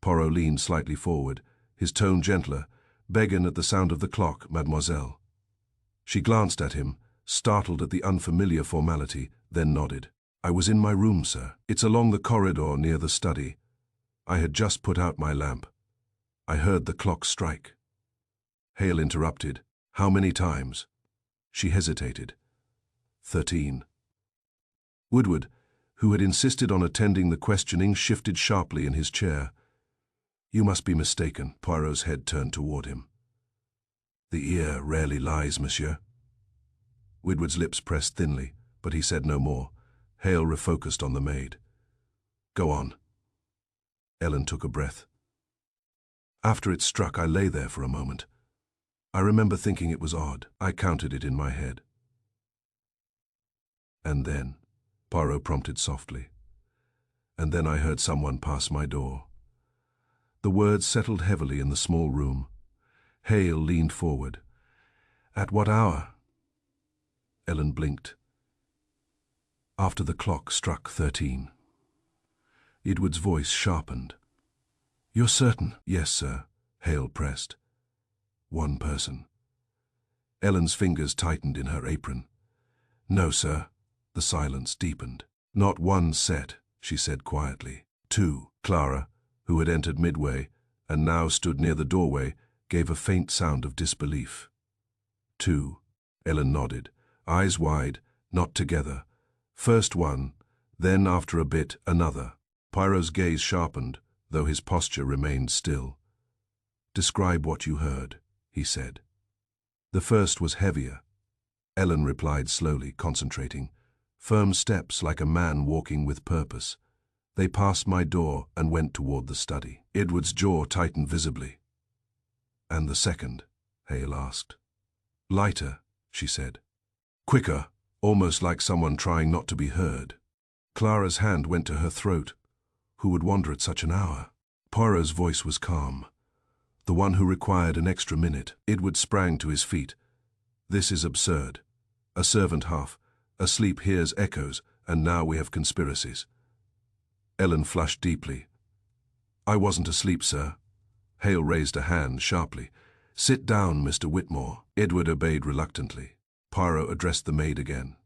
Poirot leaned slightly forward, his tone gentler. "Begin at the sound of the clock, mademoiselle." She glanced at him, startled at the unfamiliar formality, then nodded. "I was in my room, sir. It's along the corridor near the study. I had just put out my lamp. I heard the clock strike." Hale interrupted. "How many times?" She hesitated. 13. Woodward, who had insisted on attending the questioning, shifted sharply in his chair. "You must be mistaken." Poirot's head turned toward him. "The ear rarely lies, monsieur." Woodward's lips pressed thinly, but he said no more. Hale refocused on the maid. "Go on." Ellen took a breath. "After it struck, I lay there for a moment. I remember thinking it was odd. I counted it in my head." "And then?" Poirot prompted softly. "And then I heard someone pass my door." The words settled heavily in the small room. Hale leaned forward. "At what hour?" Ellen blinked. "After the clock struck 13. Edward's voice sharpened. "You're certain?" "Yes, sir," Hale pressed. "One person." Ellen's fingers tightened in her apron. "No, sir." The silence deepened. "Not one set," she said quietly. "Two." Clara, who had entered midway and now stood near the doorway, gave a faint sound of disbelief. "Two." Ellen nodded, eyes wide, not together. First one, then after a bit another. Poirot's gaze sharpened, though his posture remained still. "Describe what you heard," he said. "The first was heavier," Ellen replied slowly, concentrating. "Firm steps like a man walking with purpose. They passed my door and went toward the study." Edward's jaw tightened visibly. "And the second?" Hale asked. "Lighter," she said. "Quicker, almost like someone trying not to be heard." Clara's hand went to her throat. Who would wander at such an hour? Poirot's voice was calm. "The one who required an extra minute." Edward sprang to his feet. "This is absurd. A servant asleep hears echoes, and now we have conspiracies." Ellen flushed deeply. "I wasn't asleep, sir." Hale raised a hand sharply. "Sit down, Mr. Whitmore." Edward obeyed reluctantly. Poirot addressed the maid again.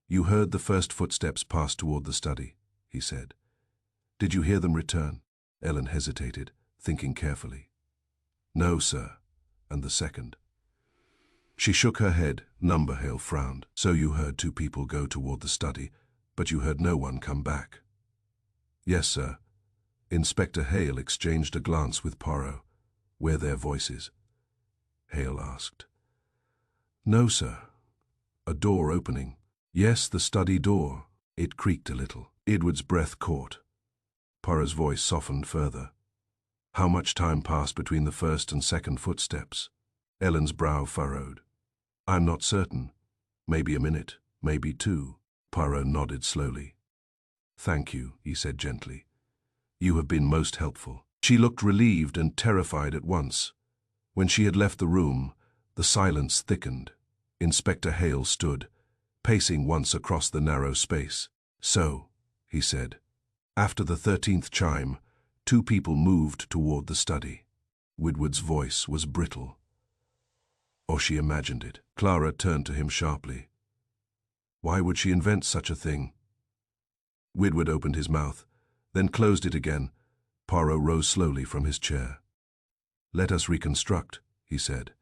"You heard the first footsteps pass toward the study," he said. "Did you hear them return?" Ellen hesitated, thinking carefully. "No, sir." "And the second?" She shook her head. Hale frowned. "So you heard two people go toward the study, but you heard no one come back?" "Yes, sir." Inspector Hale exchanged a glance with Poirot. Were there voices? Hale asked. No, sir. A door opening. Yes, the study door. It creaked a little. Edward's breath caught. Poirot's voice softened further. How much time passed between the first and second footsteps? Ellen's brow furrowed. I'm not certain. Maybe a minute, maybe two. Poirot nodded slowly. Thank you, he said gently. You have been most helpful. She looked relieved and terrified at once. When she had left the room, the silence thickened. Inspector Hale stood, pacing once across the narrow space. So, he said, after the 13th chime, two people moved toward the study. Woodward's voice was brittle. Or she imagined it. Clara turned to him sharply. Why would she invent such a thing? Woodward opened his mouth, then closed it again. Poirot rose slowly from his chair. Let us reconstruct, he said.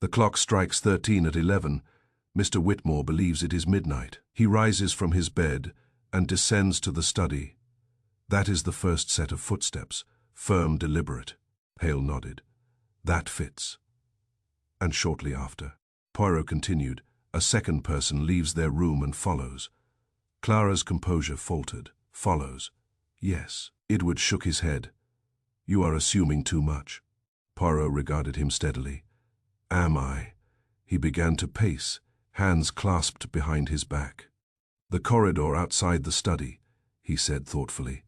The clock strikes 13 at 11. Mr. Whitmore believes it is midnight. He rises from his bed and descends to the study. That is the first set of footsteps, firm, deliberate. Hale nodded. That fits. And shortly after, Poirot continued, a second person leaves their room and follows. Clara's composure faltered. Follows. Yes. Edward shook his head. You are assuming too much. Poirot regarded him steadily. Am I? He began to pace, hands clasped behind his back. The corridor outside the study, he said thoughtfully,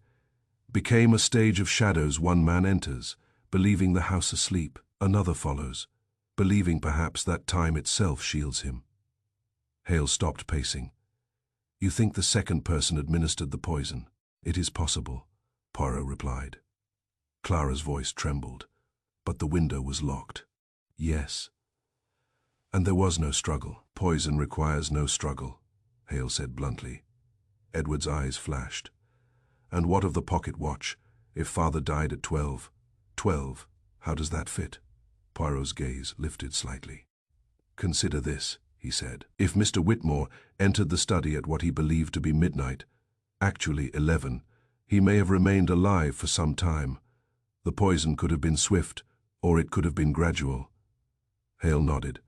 became a stage of shadows. One man enters, believing the house asleep. Another follows, believing perhaps that time itself shields him. Hale stopped pacing. You think the second person administered the poison? It is possible, Poirot replied. Clara's voice trembled, but the window was locked. Yes. And there was no struggle. Poison requires no struggle, Hale said bluntly. Edward's eyes flashed. And what of the pocket watch? If father died at 12? 12, how does that fit? Poirot's gaze lifted slightly. Consider this, he said. If Mr. Whitmore entered the study at what he believed to be midnight, actually 11, he may have remained alive for some time. The poison could have been swift, or it could have been gradual. Hale nodded.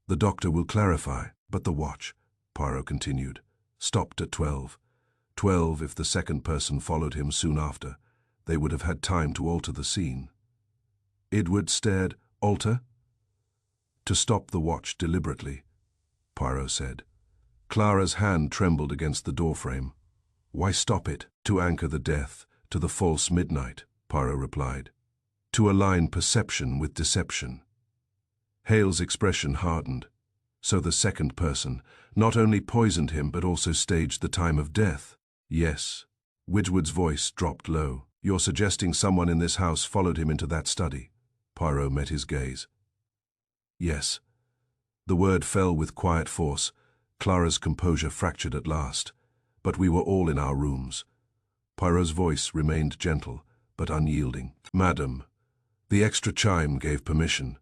The doctor will clarify, but the watch, Poirot continued, stopped at 12. 12 if the second person followed him soon after. They would have had time to alter the scene. Edward stared. Alter? To stop the watch deliberately, Poirot said. Clara's hand trembled against the doorframe. Why stop it? To anchor the death to the false midnight, Poirot replied. To align perception with deception. Hale's expression hardened. So the second person not only poisoned him but also staged the time of death. Yes. Woodward's voice dropped low. You're suggesting someone in this house followed him into that study? Poirot met his gaze. Yes. The word fell with quiet force. Clara's composure fractured at last. But we were all in our rooms. Poirot's voice remained gentle, but unyielding. Madam, the extra chime gave permission.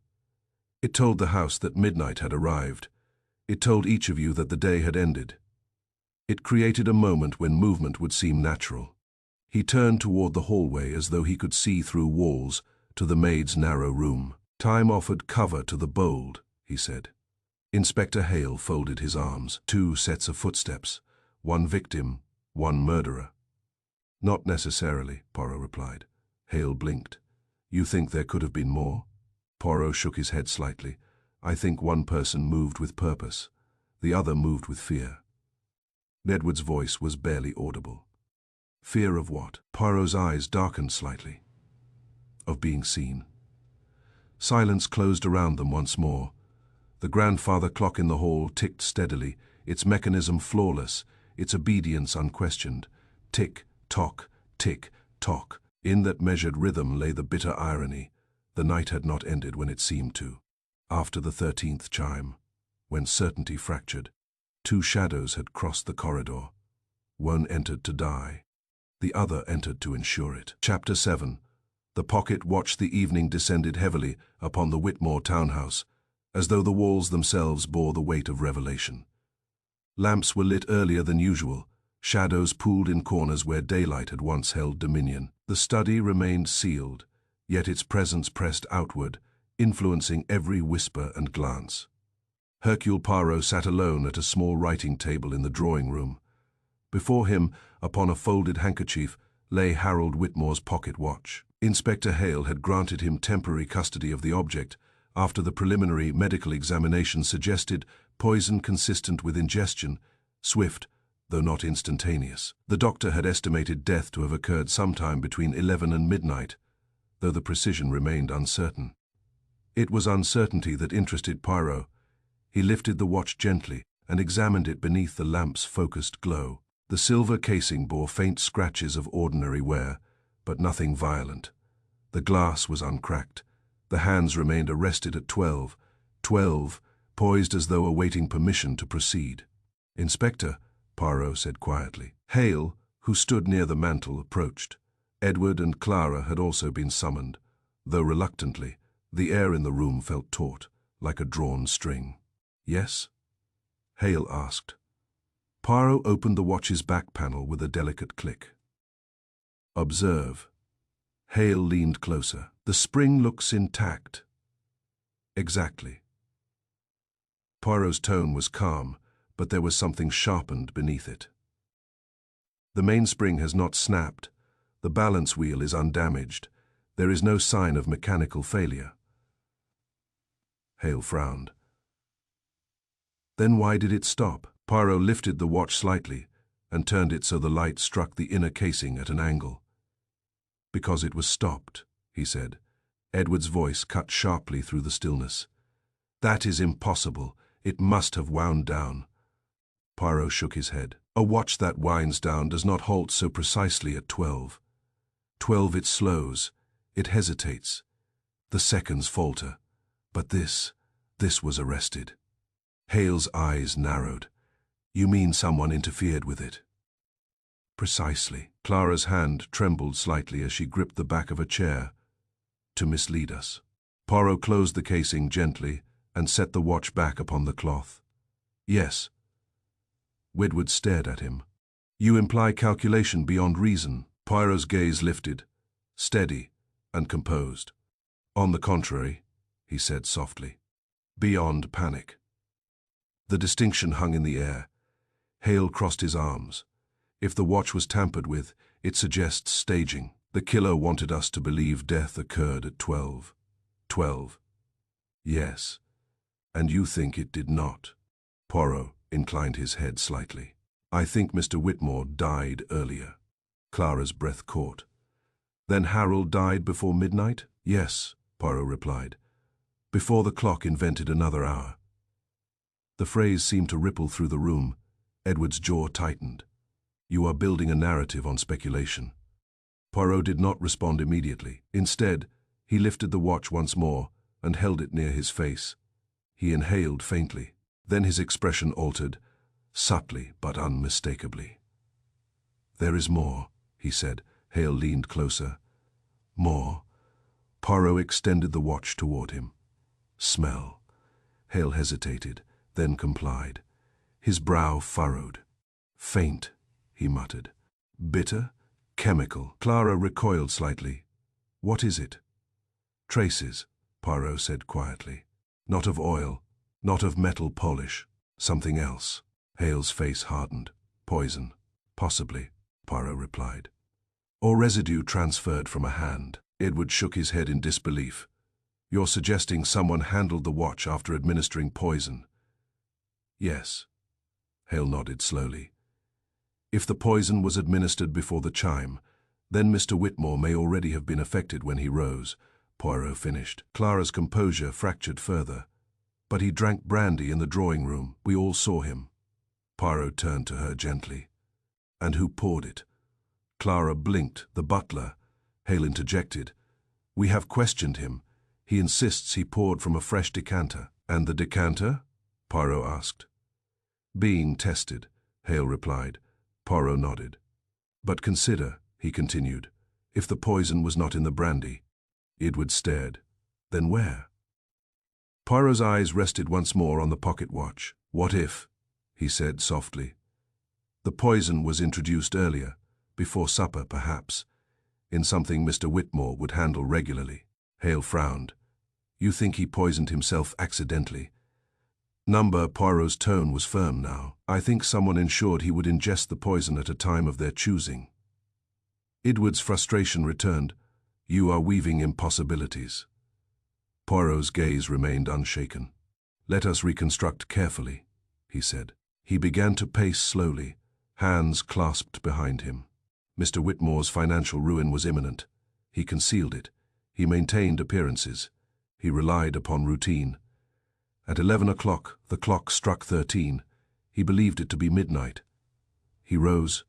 It told the house that midnight had arrived. It told each of you that the day had ended. It created a moment when movement would seem natural. He turned toward the hallway as though he could see through walls to the maid's narrow room. Time offered cover to the bold, he said. Inspector Hale folded his arms. 2 sets of footsteps. 1 victim, 1 murderer. Not necessarily, Poirot replied. Hale blinked. You think there could have been more? Poirot shook his head slightly. I think one person moved with purpose. The other moved with fear. Edward's voice was barely audible. Fear of what? Poirot's eyes darkened slightly. Of being seen. Silence closed around them once more. The grandfather clock in the hall ticked steadily, its mechanism flawless, its obedience unquestioned. Tick, tock, tick, tock. In that measured rhythm lay the bitter irony. The night had not ended when it seemed to. After the 13th chime, when certainty fractured, 2 shadows had crossed the corridor. One entered to die. The other entered to ensure it. Chapter 7. The pocket watch. The evening descended heavily upon the Whitmore townhouse, as though the walls themselves bore the weight of revelation. Lamps were lit earlier than usual. Shadows pooled in corners where daylight had once held dominion. The study remained sealed, yet its presence pressed outward, influencing every whisper and glance. Hercule Poirot sat alone at a small writing table in the drawing room. Before him, upon a folded handkerchief, lay Harold Whitmore's pocket watch. Inspector Hale had granted him temporary custody of the object after the preliminary medical examination suggested poison consistent with ingestion, swift, though not instantaneous. The doctor had estimated death to have occurred sometime between 11 and midnight, though the precision remained uncertain. It was uncertainty that interested Poirot. He lifted the watch gently and examined it beneath the lamp's focused glow. The silver casing bore faint scratches of ordinary wear, but nothing violent. The glass was uncracked. The hands remained arrested at 12, poised as though awaiting permission to proceed. "Inspector," Poirot said quietly. Hale, who stood near the mantel, approached. Edward and Clara had also been summoned, though reluctantly. The air in the room felt taut, like a drawn string. "Yes?" Hale asked. Poirot opened the watch's back panel with a delicate click. "Observe." Hale leaned closer. "The spring looks intact." "Exactly." Poirot's tone was calm, but there was something sharpened beneath it. "The mainspring has not snapped. The balance wheel is undamaged. There is no sign of mechanical failure." Hale frowned. "Then why did it stop?" Poirot lifted the watch slightly and turned it so the light struck the inner casing at an angle. "Because it was stopped," he said. Edward's voice cut sharply through the stillness. "That is impossible. It must have wound down." Poirot shook his head. "A watch that winds down does not halt so precisely at 12. 12 it slows, it hesitates. The seconds falter. But this was arrested." Hale's eyes narrowed. "You mean someone interfered with it?" "Precisely." Clara's hand trembled slightly as she gripped the back of a chair. "To mislead us." Poirot closed the casing gently and set the watch back upon the cloth. "Yes." Wedgwood stared at him. "You imply calculation beyond reason." Poirot's gaze lifted, steady and composed. "On the contrary," he said softly, "beyond panic." The distinction hung in the air. Hale crossed his arms. "If the watch was tampered with, it suggests staging. The killer wanted us to believe death occurred at 12. 12. Yes. And you think it did not?" Poirot inclined his head slightly. "I think Mr. Whitmore died earlier." Clara's breath caught. "Then Harold died before midnight?" "Yes," Poirot replied. "Before the clock invented another hour." The phrase seemed to ripple through the room. Edward's jaw tightened. "You are building a narrative on speculation." Poirot did not respond immediately. Instead, he lifted the watch once more and held it near his face. He inhaled faintly. Then his expression altered, subtly but unmistakably. "There is more," he said. Hale leaned closer. "More?" Poirot extended the watch toward him. "Smell." Hale hesitated, then complied. His brow furrowed. "Faint," he muttered. "Bitter? Chemical." Clara recoiled slightly. "What is it?" "Traces," Poirot said quietly. "Not of oil, not of metal polish. Something else." Hale's face hardened. "Poison." "Possibly," Poirot replied. "Or residue transferred from a hand." Edward shook his head in disbelief. "You're suggesting someone handled the watch after administering poison?" "Yes." Hale nodded slowly. "If the poison was administered before the chime, then Mr. Whitmore may already have been affected when he rose," Poirot finished. Clara's composure fractured further. "But he drank brandy in the drawing room. We all saw him." Poirot turned to her gently. "And who poured it?" Clara blinked. "The butler." Hale interjected. "We have questioned him. He insists he poured from a fresh decanter." "And the decanter?" Poirot asked. "Being tested," Hale replied. Poirot nodded. "But consider," he continued, "if the poison was not in the brandy." Edward stared. "Then where?" Poirot's eyes rested once more on the pocket watch. "What if," he said softly, "the poison was introduced earlier, before supper perhaps. in something Mr. Whitmore would handle regularly. Hale frowned. You think he poisoned himself accidentally? Poirot's tone was firm now. I think someone ensured he would ingest the poison at a time of their choosing. Edward's frustration returned. You are weaving impossibilities. Poirot's gaze remained unshaken. Let us reconstruct carefully, he said. He began to pace slowly, hands clasped behind him. Mr. Whitmore's financial ruin was imminent. He concealed it. He maintained appearances. He relied upon routine. At 11 o'clock, the clock struck 13. He believed it to be midnight. He rose,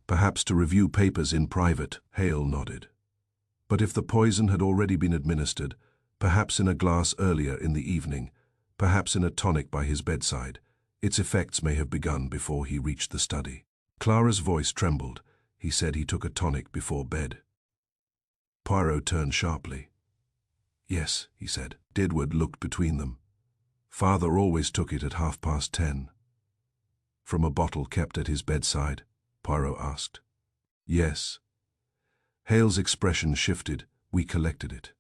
perhaps to review papers in private. Hale nodded. But if the poison had already been administered, perhaps in a glass earlier in the evening, perhaps in a tonic by his bedside, its effects may have begun before he reached the study. Clara's voice trembled. He said he took a tonic before bed. Poirot turned sharply. Yes, he said. Edward looked between them. Father always took it at 10:30. From a bottle kept at his bedside? Poirot asked. Yes. Hale's expression shifted. We collected it.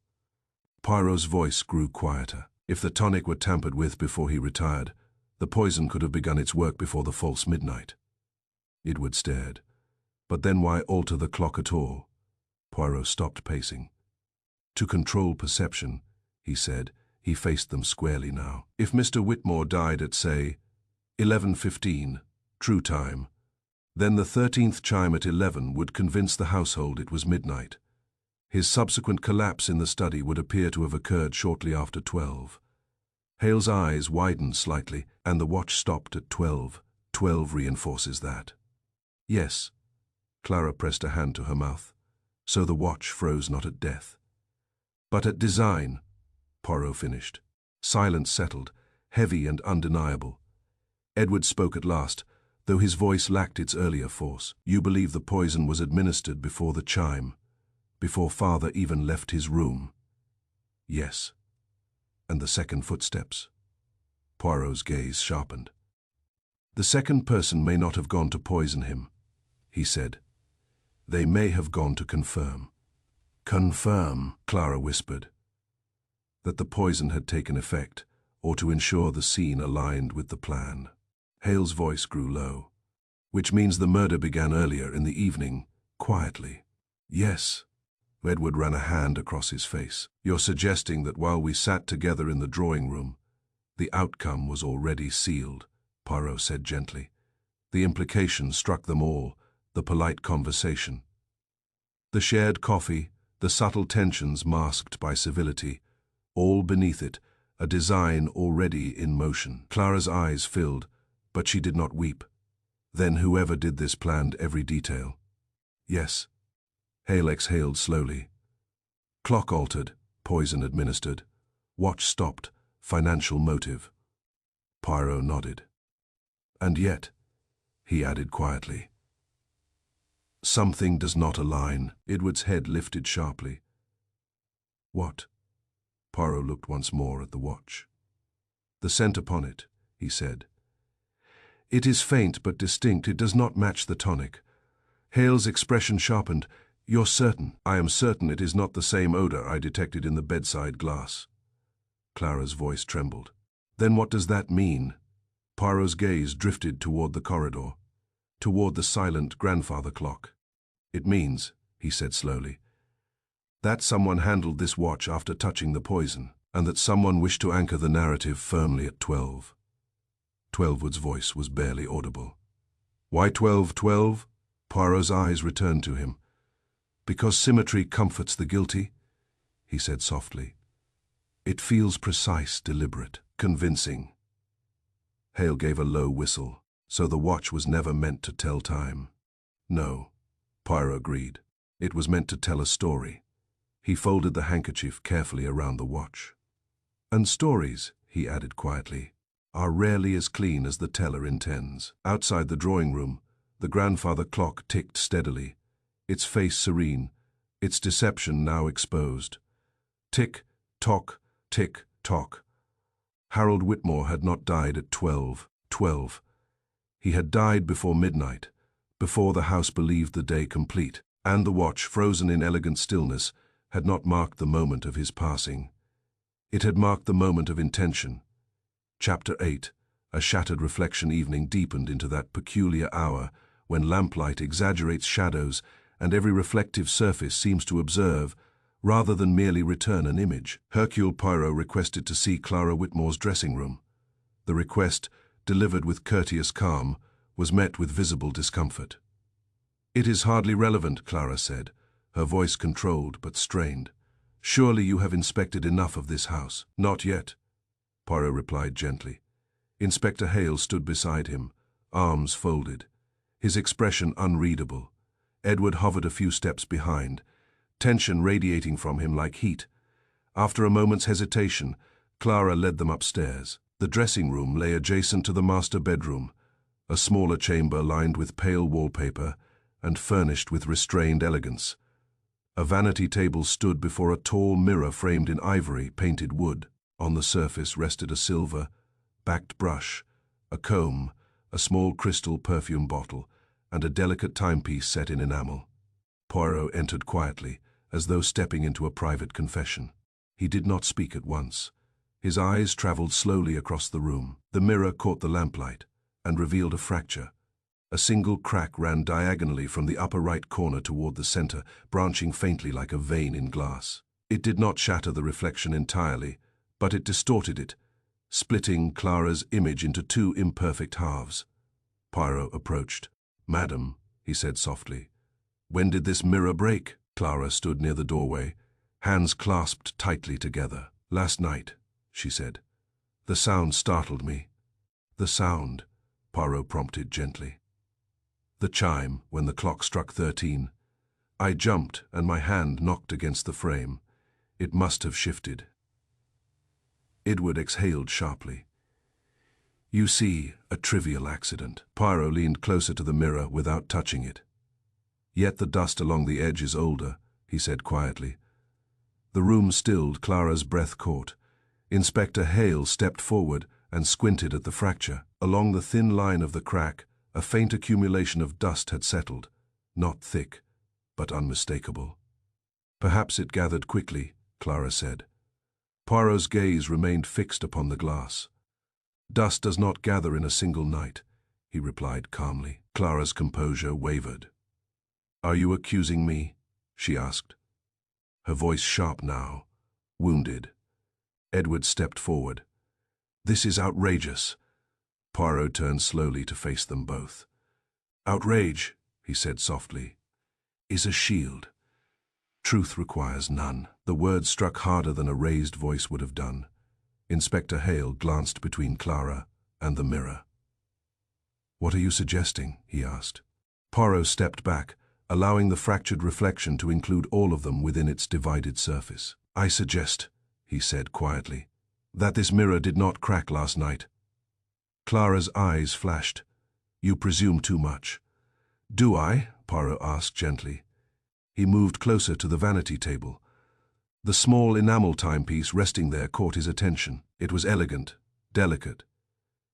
Poirot's voice grew quieter. If the tonic were tampered with before he retired, the poison could have begun its work before the false midnight. Edward stared. But then why alter the clock at all? Poirot stopped pacing. To control perception, he said. He faced them squarely now. If Mr. Whitmore died at, say, 11:15, true time, then the 13th chime at 11 would convince the household it was midnight. His subsequent collapse in the study would appear to have occurred shortly after 12. Hale's eyes widened slightly, and the watch stopped at 12. 12 reinforces that. Yes. Clara pressed a hand to her mouth. So the watch froze not at death, but at design, Poirot finished. Silence settled, heavy and undeniable. Edward spoke at last, though his voice lacked its earlier force. You believe the poison was administered before the chime, before Father even left his room? Yes. And the second footsteps? Poirot's gaze sharpened. The second person may not have gone to poison him, he said. They may have gone to confirm. Confirm, Clara whispered. That the poison had taken effect, or to ensure the scene aligned with the plan. Hale's voice grew low. Which means the murder began earlier in the evening, quietly. Yes. Edward ran a hand across his face. You're suggesting that while we sat together in the drawing room, the outcome was already sealed, Poirot said gently. The implication struck them all, the polite conversation. The shared coffee, the subtle tensions masked by civility, all beneath it, a design already in motion. Clara's eyes filled, but she did not weep. Then whoever did this planned every detail. Yes. Hale exhaled slowly. Clock altered, poison administered. Watch stopped, financial motive. Poirot nodded. And yet, he added quietly, something does not align. Edward's head lifted sharply. What? Poirot looked once more at the watch. The scent upon it, he said. It is faint but distinct. It does not match the tonic. Hale's expression sharpened. You're certain? I am certain it is not the same odor I detected in the bedside glass. Clara's voice trembled. Then what does that mean? Poirot's gaze drifted toward the corridor, toward the silent grandfather clock. It means, he said slowly, that someone handled this watch after touching the poison, and that someone wished to anchor the narrative firmly at 12. 12wood's voice was barely audible. Why 12:12? Poirot's eyes returned to him. Because symmetry comforts the guilty, he said softly. It feels precise, deliberate, convincing. Hale gave a low whistle. So the watch was never meant to tell time. No, Poirot agreed. It was meant to tell a story. He folded the handkerchief carefully around the watch. And stories, he added quietly, are rarely as clean as the teller intends. Outside the drawing room, the grandfather clock ticked steadily, its face serene, its deception now exposed. Tick, tock, tick, tock. Harold Whitmore had not died at 12:12. He had died before midnight, before the house believed the day complete. And the watch, frozen in elegant stillness, had not marked the moment of his passing. It had marked the moment of intention. Chapter 8. A shattered reflection evening deepened into that peculiar hour when lamplight exaggerates shadows and every reflective surface seems to observe, rather than merely return an image. Hercule Poirot requested to see Clara Whitmore's dressing room. The request, delivered with courteous calm, was met with visible discomfort. "It is hardly relevant," Clara said, her voice controlled but strained. "Surely you have inspected enough of this house." "Not yet," Poirot replied gently. Inspector Hale stood beside him, arms folded, his expression unreadable. Edward hovered a few steps behind, tension radiating from him like heat. After a moment's hesitation, Clara led them upstairs. The dressing room lay adjacent to the master bedroom, a smaller chamber lined with pale wallpaper and furnished with restrained elegance. A vanity table stood before a tall mirror framed in ivory painted wood. On the surface rested a silver-backed brush, a comb, a small crystal perfume bottle, and a delicate timepiece set in enamel. Poirot entered quietly, as though stepping into a private confession. He did not speak at once. His eyes traveled slowly across the room. The mirror caught the lamplight and revealed a fracture. A single crack ran diagonally from the upper right corner toward the center, branching faintly like a vein in glass. It did not shatter the reflection entirely, but it distorted it, splitting Clara's image into two imperfect halves. Poirot approached. "Madam," he said softly, "when did this mirror break?" Clara stood near the doorway, hands clasped tightly together. "Last night," she said. "The sound startled me." "The sound?" Poirot prompted gently. "The chime, when the clock struck 13. I jumped, and my hand knocked against the frame. It must have shifted." Edward exhaled sharply. "You see, a trivial accident." Poirot leaned closer to the mirror without touching it. "Yet the dust along the edge is older," he said quietly. The room stilled, Clara's breath caught. Inspector Hale stepped forward and squinted at the fracture. Along the thin line of the crack, a faint accumulation of dust had settled, not thick, but unmistakable. "Perhaps it gathered quickly," Clara said. Poirot's gaze remained fixed upon the glass. "Dust does not gather in a single night," he replied calmly. Clara's composure wavered. "Are you accusing me?" she asked. Her voice sharp now, wounded. Edward stepped forward. "This is outrageous." Poirot turned slowly to face them both. "Outrage," he said softly, "is a shield. Truth requires none." The words struck harder than a raised voice would have done. Inspector Hale glanced between Clara and the mirror. "What are you suggesting?" he asked. Poirot stepped back, allowing the fractured reflection to include all of them within its divided surface. "I suggest," he said quietly, "that this mirror did not crack last night." Clara's eyes flashed. "You presume too much." "Do I?" Poirot asked gently. He moved closer to the vanity table. The small enamel timepiece resting there caught his attention. It was elegant, delicate,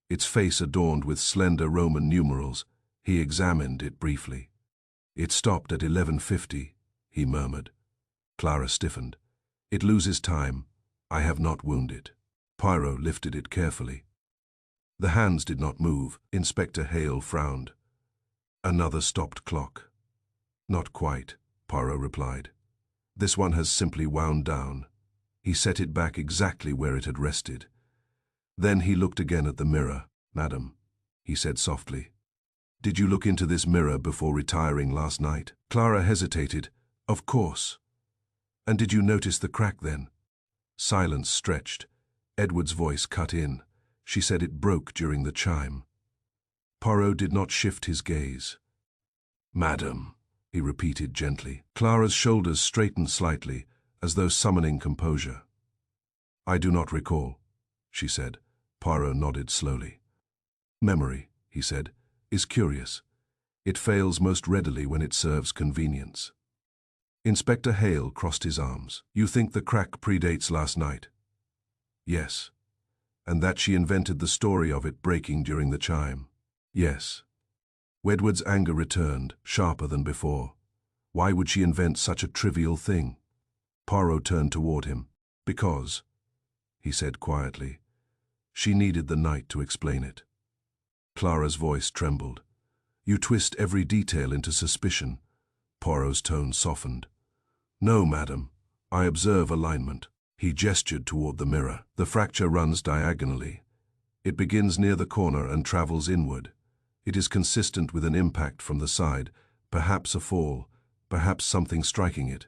its face adorned with slender Roman numerals. He examined it briefly. "It stopped at 11:50, he murmured. Clara stiffened. "It loses time. I have not wounded." Poirot lifted it carefully. The hands did not move. Inspector Hale frowned. "Another stopped clock." "Not quite," Poirot replied. "This one has simply wound down." He set it back exactly where it had rested. Then he looked again at the mirror. "Madam," he said softly, "did you look into this mirror before retiring last night?" Clara hesitated. "Of course." "And did you notice the crack then?" Silence stretched. Edward's voice cut in. She said it broke during the chime. Poirot did not shift his gaze. "Madam," he repeated gently. Clara's shoulders straightened slightly, as though summoning composure. "I do not recall," she said. Poirot nodded slowly. "Memory," he said, "is curious. It fails most readily when it serves convenience." Inspector Hale crossed his arms. "You think the crack predates last night?" "Yes." "And that she invented the story of it breaking during the chime?" "Yes." Edward's anger returned, sharper than before. Why would she invent such a trivial thing? Poirot turned toward him. Because, he said quietly, she needed the night to explain it. Clara's voice trembled. You twist every detail into suspicion. Poirot's tone softened. No, madam. I observe alignment. He gestured toward the mirror. The fracture runs diagonally. It begins near the corner and travels inward. It is consistent with an impact from the side, perhaps a fall, perhaps something striking it.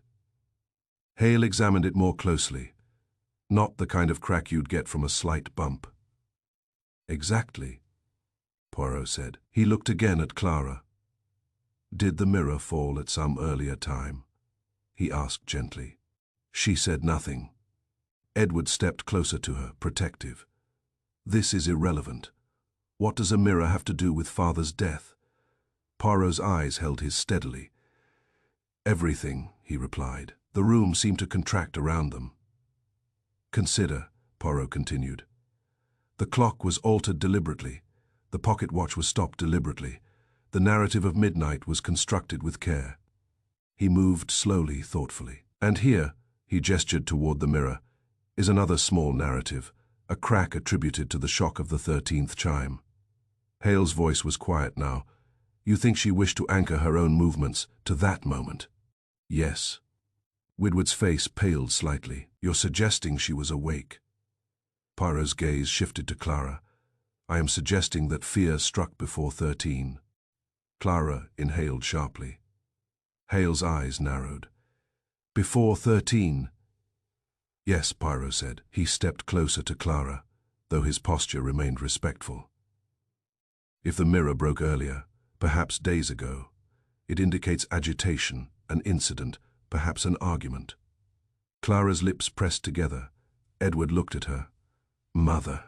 Hale examined it more closely. Not the kind of crack you'd get from a slight bump. Exactly, Poirot said. He looked again at Clara. Did the mirror fall at some earlier time? He asked gently. She said nothing. Edward stepped closer to her, protective. This is irrelevant. What does a mirror have to do with father's death? Poirot's eyes held his steadily. Everything, he replied. The room seemed to contract around them. Consider, Poirot continued. The clock was altered deliberately. The pocket watch was stopped deliberately. The narrative of midnight was constructed with care. He moved slowly, thoughtfully. And here, he gestured toward the mirror, is another small narrative, a crack attributed to the shock of the 13th chime. Hale's voice was quiet now. You think she wished to anchor her own movements to that moment? Yes. Widwood's face paled slightly. You're suggesting she was awake. Poirot's gaze shifted to Clara. I am suggesting that fear struck before 13. Clara inhaled sharply. Hale's eyes narrowed. Before 13? Yes, Poirot said. He stepped closer to Clara, though his posture remained respectful. If the mirror broke earlier, perhaps days ago, it indicates agitation, an incident, perhaps an argument. Clara's lips pressed together. Edward looked at her. Mother.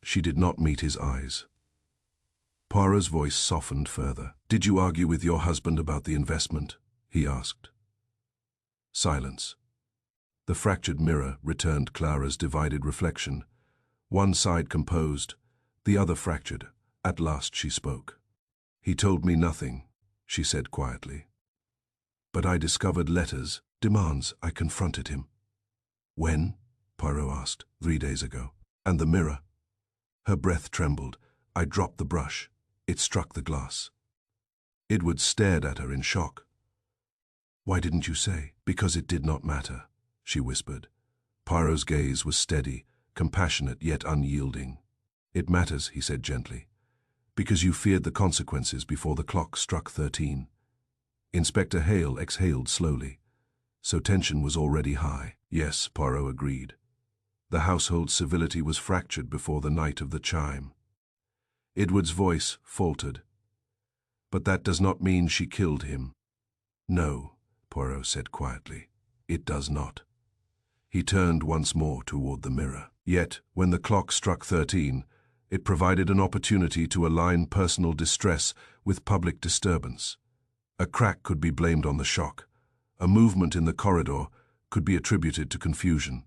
She did not meet his eyes. Poirot's voice softened further. Did you argue with your husband about the investment? He asked. Silence. The fractured mirror returned Clara's divided reflection. One side composed, the other fractured. At last she spoke. He told me nothing, she said quietly. But I discovered letters, demands. I confronted him. When? Poirot asked. 3 days ago. And the mirror? Her breath trembled. I dropped the brush. It struck the glass. Edward stared at her in shock. Why didn't you say? Because it did not matter, she whispered. Poirot's gaze was steady, compassionate yet unyielding. It matters, he said gently, because you feared the consequences before the clock struck 13. Inspector Hale exhaled slowly. So tension was already high. Yes, Poirot agreed. The household civility was fractured before the night of the chime. Edward's voice faltered. But that does not mean she killed him. No, Poirot said quietly. It does not. He turned once more toward the mirror. Yet, when the clock struck 13, it provided an opportunity to align personal distress with public disturbance. A crack could be blamed on the shock. A movement in the corridor could be attributed to confusion.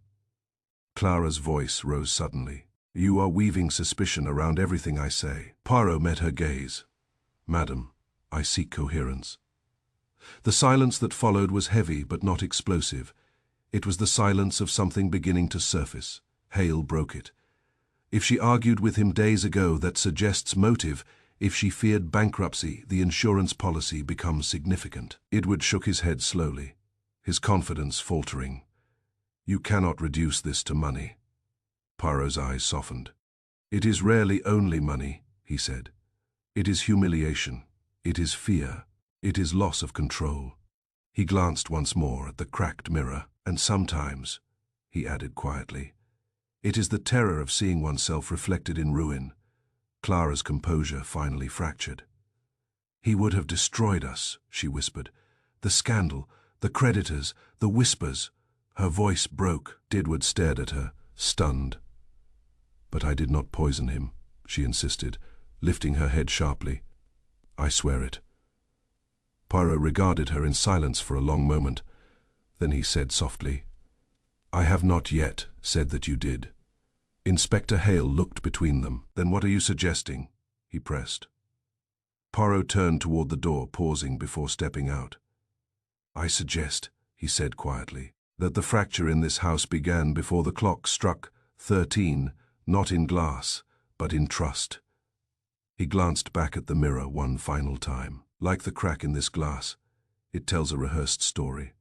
Clara's voice rose suddenly. You are weaving suspicion around everything I say. Poirot met her gaze. Madam, I seek coherence. The silence that followed was heavy but not explosive. It was the silence of something beginning to surface. Hale broke it. If she argued with him days ago, that suggests motive. If she feared bankruptcy, the insurance policy becomes significant. Edward shook his head slowly, his confidence faltering. You cannot reduce this to money. Poirot's eyes softened. It is rarely only money, he said. It is humiliation. It is fear. It is loss of control. He glanced once more at the cracked mirror. And sometimes, he added quietly, it is the terror of seeing oneself reflected in ruin. Clara's composure finally fractured. He would have destroyed us, she whispered. The scandal, the creditors, the whispers. Her voice broke. Edward stared at her, stunned. But I did not poison him, she insisted, lifting her head sharply. I swear it. Poirot regarded her in silence for a long moment. Then he said softly, I have not yet said that you did. Inspector Hale looked between them. Then what are you suggesting? He pressed. Poirot turned toward the door, pausing before stepping out. "I suggest," he said quietly, "that the fracture in this house began before the clock struck 13, not in glass, but in trust." He glanced back at the mirror one final time. Like the crack in this glass, it tells a rehearsed story.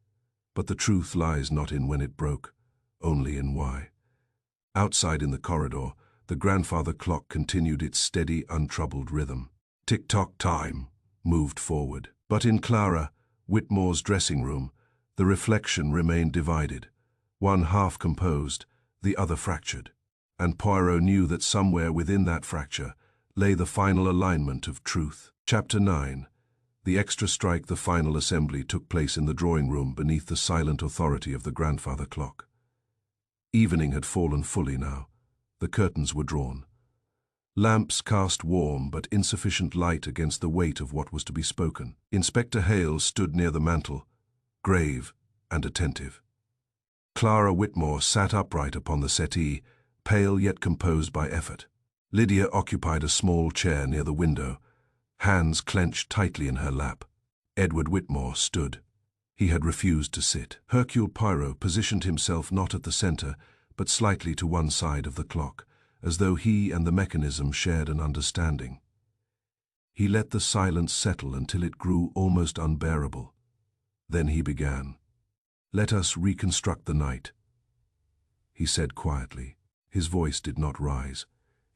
But the truth lies not in when it broke, only in why. Outside in the corridor, the grandfather clock continued its steady, untroubled rhythm. Tick-tock, time moved forward. But in Clara Whitmore's dressing room, the reflection remained divided, one half composed, the other fractured. And Poirot knew that somewhere within that fracture lay the final alignment of truth. Chapter 9. The extra strike, the final assembly, took place in the drawing room beneath the silent authority of the grandfather clock. Evening had fallen fully now. The curtains were drawn. Lamps cast warm but insufficient light against the weight of what was to be spoken. Inspector Hale stood near the mantel, grave and attentive. Clara Whitmore sat upright upon the settee, pale yet composed by effort. Lydia occupied a small chair near the window, hands clenched tightly in her lap. Edward Whitmore stood. He had refused to sit. Hercule Poirot positioned himself not at the center, but slightly to one side of the clock, as though he and the mechanism shared an understanding. He let the silence settle until it grew almost unbearable. Then he began. "Let us reconstruct the night," he said quietly. His voice did not rise.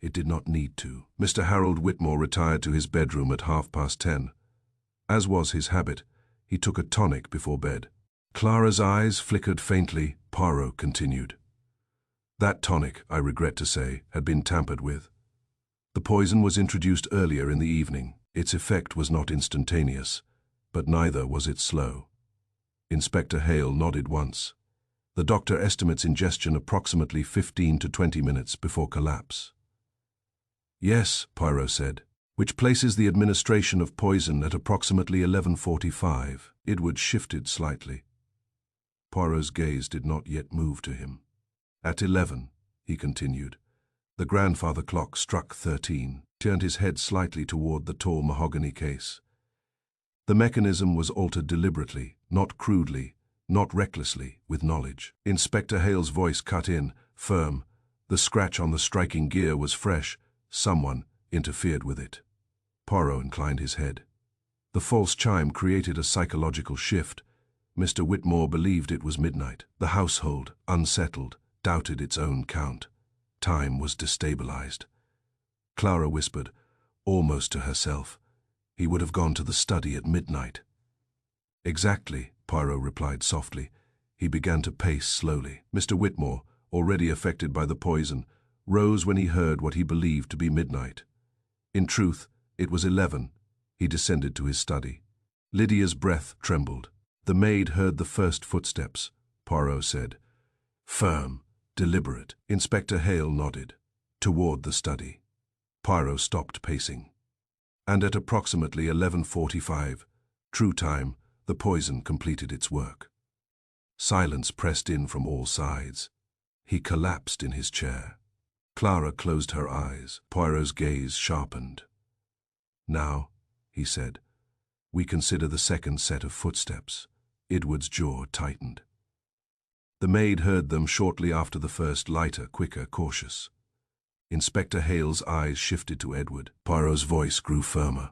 It did not need to. Mr. Harold Whitmore retired to his bedroom at 10:30. As was his habit, he took a tonic before bed. Clara's eyes flickered faintly. Poirot continued. "That tonic, I regret to say, had been tampered with. The poison was introduced earlier in the evening. Its effect was not instantaneous, but neither was it slow." Inspector Hale nodded once. "The doctor estimates ingestion approximately 15 to 20 minutes before collapse." "Yes," Poirot said, "which places the administration of poison at approximately 11:45. Edward shifted slightly. Poirot's gaze did not yet move to him. "At 11, he continued. The grandfather clock struck 13, turned his head slightly toward the tall mahogany case. The mechanism was altered deliberately, not crudely, not recklessly, with knowledge." Inspector Hale's voice cut in, firm. The scratch on the striking gear was fresh. Someone interfered with it. Poirot inclined his head. The false chime created a psychological shift. Mr. Whitmore believed it was midnight. The household, unsettled, doubted its own count. Time was destabilized. Clara whispered, almost to herself, "He would have gone to the study at midnight." "Exactly," Poirot replied softly. He began to pace slowly. Mr. Whitmore, already affected by the poison, rose when he heard what he believed to be midnight. In truth, it was 11. He descended to his study. Lydia's breath trembled. The maid heard the first footsteps, Poirot said. Firm, deliberate. Inspector Hale nodded. Toward the study. Poirot stopped pacing. And at approximately 11:45, true time, the poison completed its work. Silence pressed in from all sides. He collapsed in his chair. Clara closed her eyes. Poirot's gaze sharpened. "Now," he said, "we consider the second set of footsteps." Edward's jaw tightened. The maid heard them shortly after the first, lighter, quicker, cautious. Inspector Hale's eyes shifted to Edward. Poirot's voice grew firmer.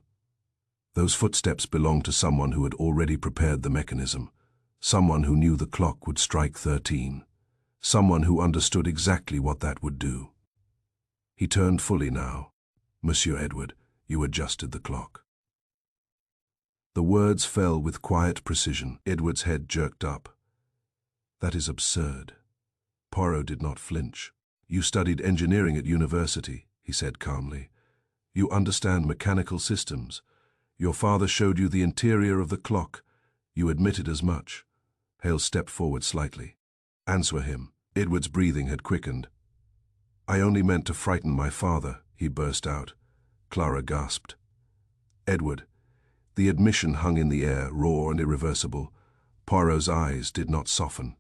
Those footsteps belonged to someone who had already prepared the mechanism, someone who knew the clock would strike 13, someone who understood exactly what that would do. He turned fully now. "Monsieur Edward, you adjusted the clock." The words fell with quiet precision. Edward's head jerked up. "That is absurd." Poirot did not flinch. "You studied engineering at university," he said calmly. "You understand mechanical systems. Your father showed you the interior of the clock. You admitted as much." Hale stepped forward slightly. "Answer him." Edward's breathing had quickened. "I only meant to frighten my father," he burst out. Clara gasped. "Edward." The admission hung in the air, raw and irreversible. Poirot's eyes did not soften.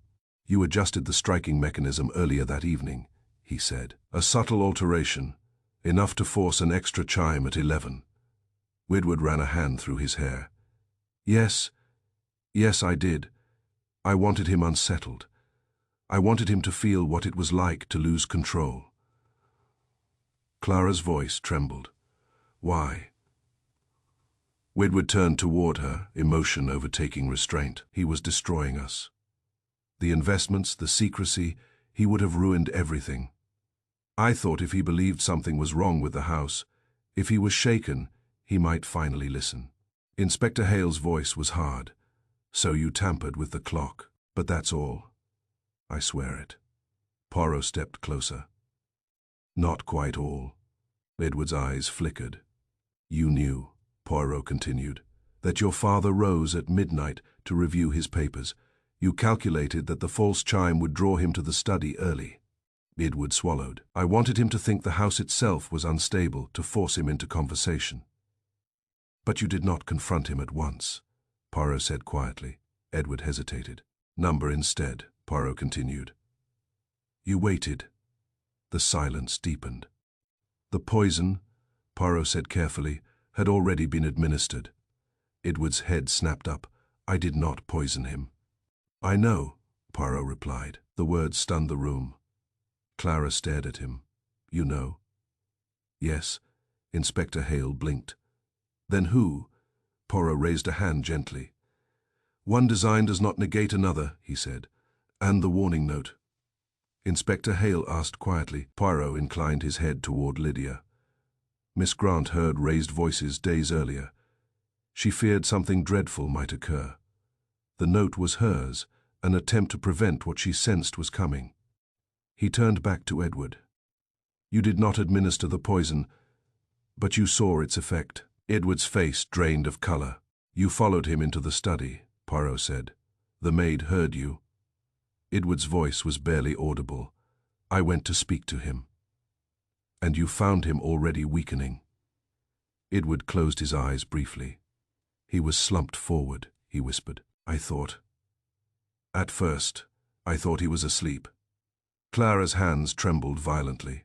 "You adjusted the striking mechanism earlier that evening," he said. "A subtle alteration, enough to force an extra chime at 11. Edward ran a hand through his hair. Yes, I did. I wanted him unsettled. I wanted him to feel what it was like to lose control. Clara's voice trembled. Why? Edward turned toward her, emotion overtaking restraint. He was destroying us. The investments, the secrecy, he would have ruined everything. I thought if he believed something was wrong with the house, if he was shaken, he might finally listen. Inspector Hale's voice was hard. So you tampered with the clock, but that's all. I swear it. Poirot stepped closer. Not quite all. Edward's eyes flickered. You knew, Poirot continued, that your father rose at midnight to review his papers. You calculated that the false chime would draw him to the study early. Edward swallowed. I wanted him to think the house itself was unstable, to force him into conversation. But you did not confront him at once, Poirot said quietly. Edward hesitated. Number instead, Poirot continued. You waited. The silence deepened. The poison, Poirot said carefully, had already been administered. Edward's head snapped up. I did not poison him. I know, Poirot replied. The words stunned the room. Clara stared at him. You know? Yes. Inspector Hale blinked. Then who? Poirot raised a hand gently. One design does not negate another, he said. And the warning note. Inspector Hale asked quietly. Poirot inclined his head toward Lydia. Miss Grant heard raised voices days earlier. She feared something dreadful might occur. The note was hers, an attempt to prevent what she sensed was coming. He turned back to Edward. You did not administer the poison, but you saw its effect. Edward's face drained of color. You followed him into the study, Poirot said. The maid heard you. Edward's voice was barely audible. I went to speak to him. And you found him already weakening. Edward closed his eyes briefly. He was slumped forward, he whispered. At first, I thought he was asleep. Clara's hands trembled violently.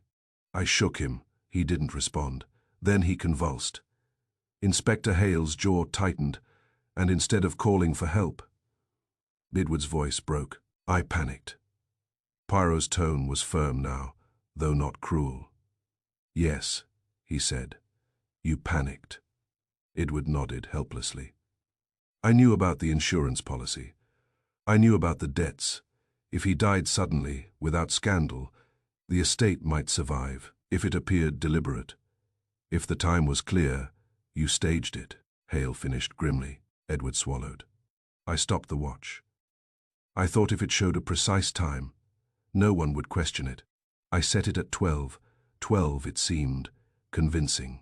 I shook him. He didn't respond. Then he convulsed. Inspector Hale's jaw tightened, and instead of calling for help, Edward's voice broke. I panicked. Poirot's tone was firm now, though not cruel. Yes, he said. You panicked. Edward nodded helplessly. I knew about the insurance policy. I knew about the debts. If he died suddenly, without scandal, the estate might survive, if it appeared deliberate. If the time was clear, you staged it. Hale finished grimly. Edward swallowed. I stopped the watch. I thought if it showed a precise time, no one would question it. I set it at 12. 12, it seemed, convincing.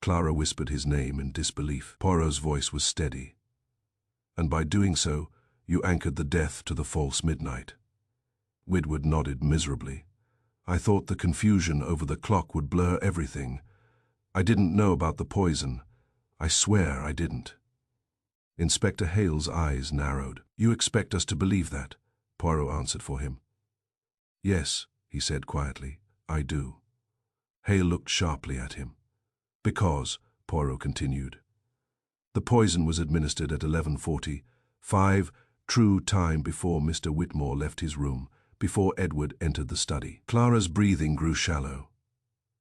Clara whispered his name in disbelief. Poirot's voice was steady. And by doing so, you anchored the death to the false midnight. Edward nodded miserably. I thought the confusion over the clock would blur everything. I didn't know about the poison. I swear I didn't. Inspector Hale's eyes narrowed. You expect us to believe that? Poirot answered for him. Yes, he said quietly, I do. Hale looked sharply at him. Because, Poirot continued, the poison was administered at 11:45, true time before Mr. Whitmore left his room, before Edward entered the study. Clara's breathing grew shallow.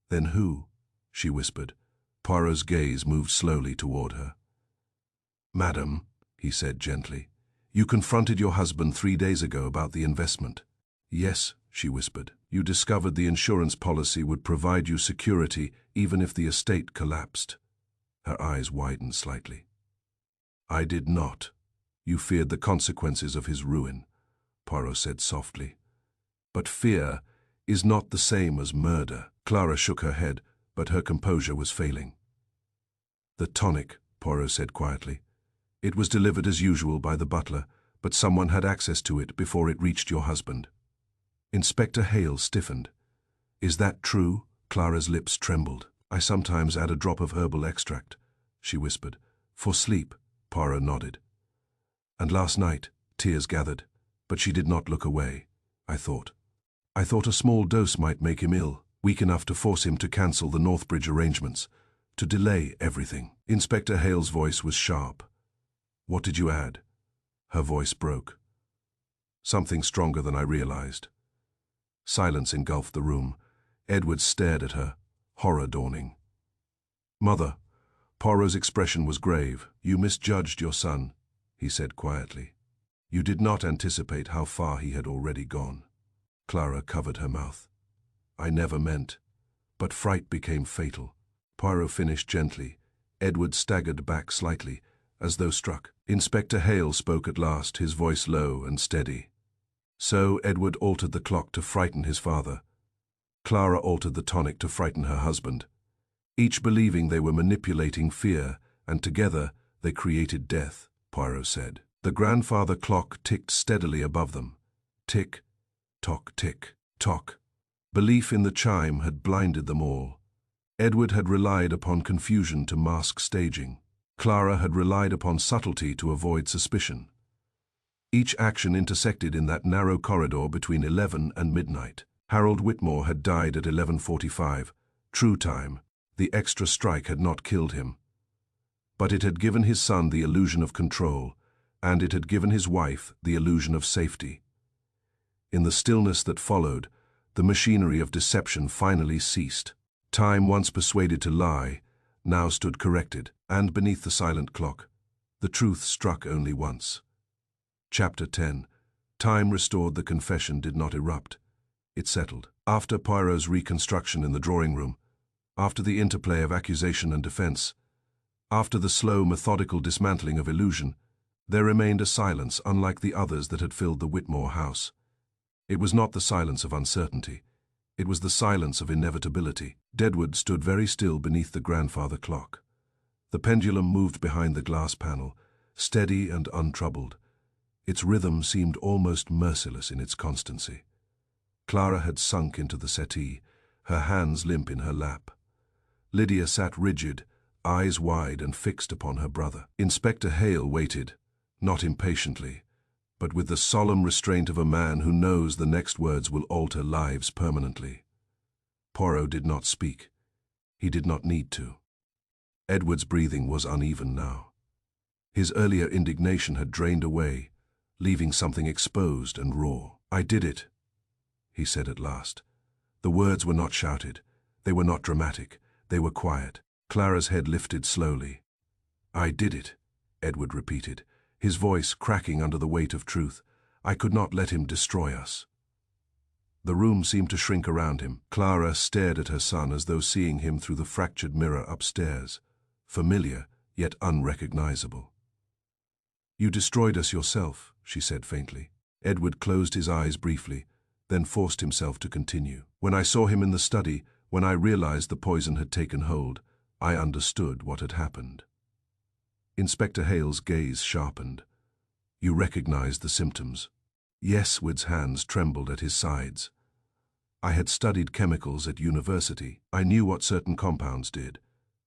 Then who? She whispered. Poirot's gaze moved slowly toward her. Madam, he said gently, you confronted your husband 3 days ago about the investment. Yes, she whispered. You discovered the insurance policy would provide you security even if the estate collapsed. Her eyes widened slightly. I did not. You feared the consequences of his ruin, Poirot said softly. But fear is not the same as murder. Clara shook her head, but her composure was failing. The tonic, Poirot said quietly. It was delivered as usual by the butler, but someone had access to it before it reached your husband. Inspector Hale stiffened. Is that true? Clara's lips trembled. I sometimes add a drop of herbal extract, she whispered. For sleep, Poirot nodded. And last night, tears gathered, but she did not look away, I thought. A small dose might make him ill, weak enough to force him to cancel the Northbridge arrangements, to delay everything. Inspector Hale's voice was sharp. What did you add? Her voice broke. Something stronger than I realized. Silence engulfed the room. Edward stared at her, horror dawning. Mother, Poirot's expression was grave. You misjudged your son, he said quietly. You did not anticipate how far he had already gone. Clara covered her mouth. I never meant. But fright became fatal. Poirot finished gently. Edward staggered back slightly, as though struck. Inspector Hale spoke at last, his voice low and steady. So Edward altered the clock to frighten his father. Clara altered the tonic to frighten her husband. Each believing they were manipulating fear, and together they created death, Poirot said. The grandfather clock ticked steadily above them. Tick, tock, tick, tock. Belief in the chime had blinded them all. Edward had relied upon confusion to mask staging. Clara had relied upon subtlety to avoid suspicion. Each action intersected in that narrow corridor between 11 and midnight. Harold Whitmore had died at 11:45, true time. The extra strike had not killed him. But it had given his son the illusion of control, and it had given his wife the illusion of safety. In the stillness that followed, the machinery of deception finally ceased. Time, once persuaded to lie, now stood corrected, and beneath the silent clock, the truth struck only once. Chapter 10. Time restored. The confession did not erupt. It settled. After Poirot's reconstruction in the drawing room, after the interplay of accusation and defense, after the slow, methodical dismantling of illusion, there remained a silence unlike the others that had filled the Whitmore house. It was not the silence of uncertainty. It was the silence of inevitability. Edward stood very still beneath the grandfather clock. The pendulum moved behind the glass panel, steady and untroubled. Its rhythm seemed almost merciless in its constancy. Clara had sunk into the settee, her hands limp in her lap. Lydia sat rigid, eyes wide and fixed upon her brother. Inspector Hale waited, not impatiently, but with the solemn restraint of a man who knows the next words will alter lives permanently. Poirot did not speak. He did not need to. Edward's breathing was uneven now. His earlier indignation had drained away, leaving something exposed and raw. I did it, he said at last. The words were not shouted. They were not dramatic. They were quiet. Clara's head lifted slowly. I did it, Edward repeated, his voice cracking under the weight of truth. I could not let him destroy us. The room seemed to shrink around him. Clara stared at her son as though seeing him through the fractured mirror upstairs, familiar yet unrecognizable. You destroyed us yourself, she said faintly. Edward closed his eyes briefly, then forced himself to continue. When I saw him in the study, when I realized the poison had taken hold, I understood what had happened. Inspector Hale's gaze sharpened. You recognized the symptoms. Yes, Wood's hands trembled at his sides. I had studied chemicals at university. I knew what certain compounds did.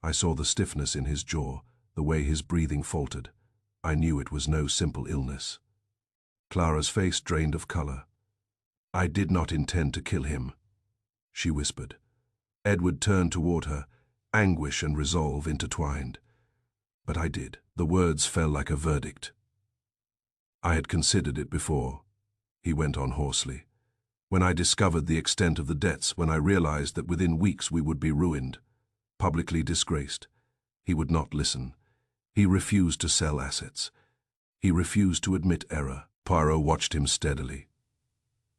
I saw the stiffness in his jaw, the way his breathing faltered. I knew it was no simple illness. Clara's face drained of color. I did not intend to kill him, she whispered. Edward turned toward her, anguish and resolve intertwined. But I did. The words fell like a verdict. I had considered it before, he went on hoarsely. When I discovered the extent of the debts, when I realized that within weeks we would be ruined, publicly disgraced, he would not listen. He refused to sell assets. He refused to admit error. Poirot watched him steadily.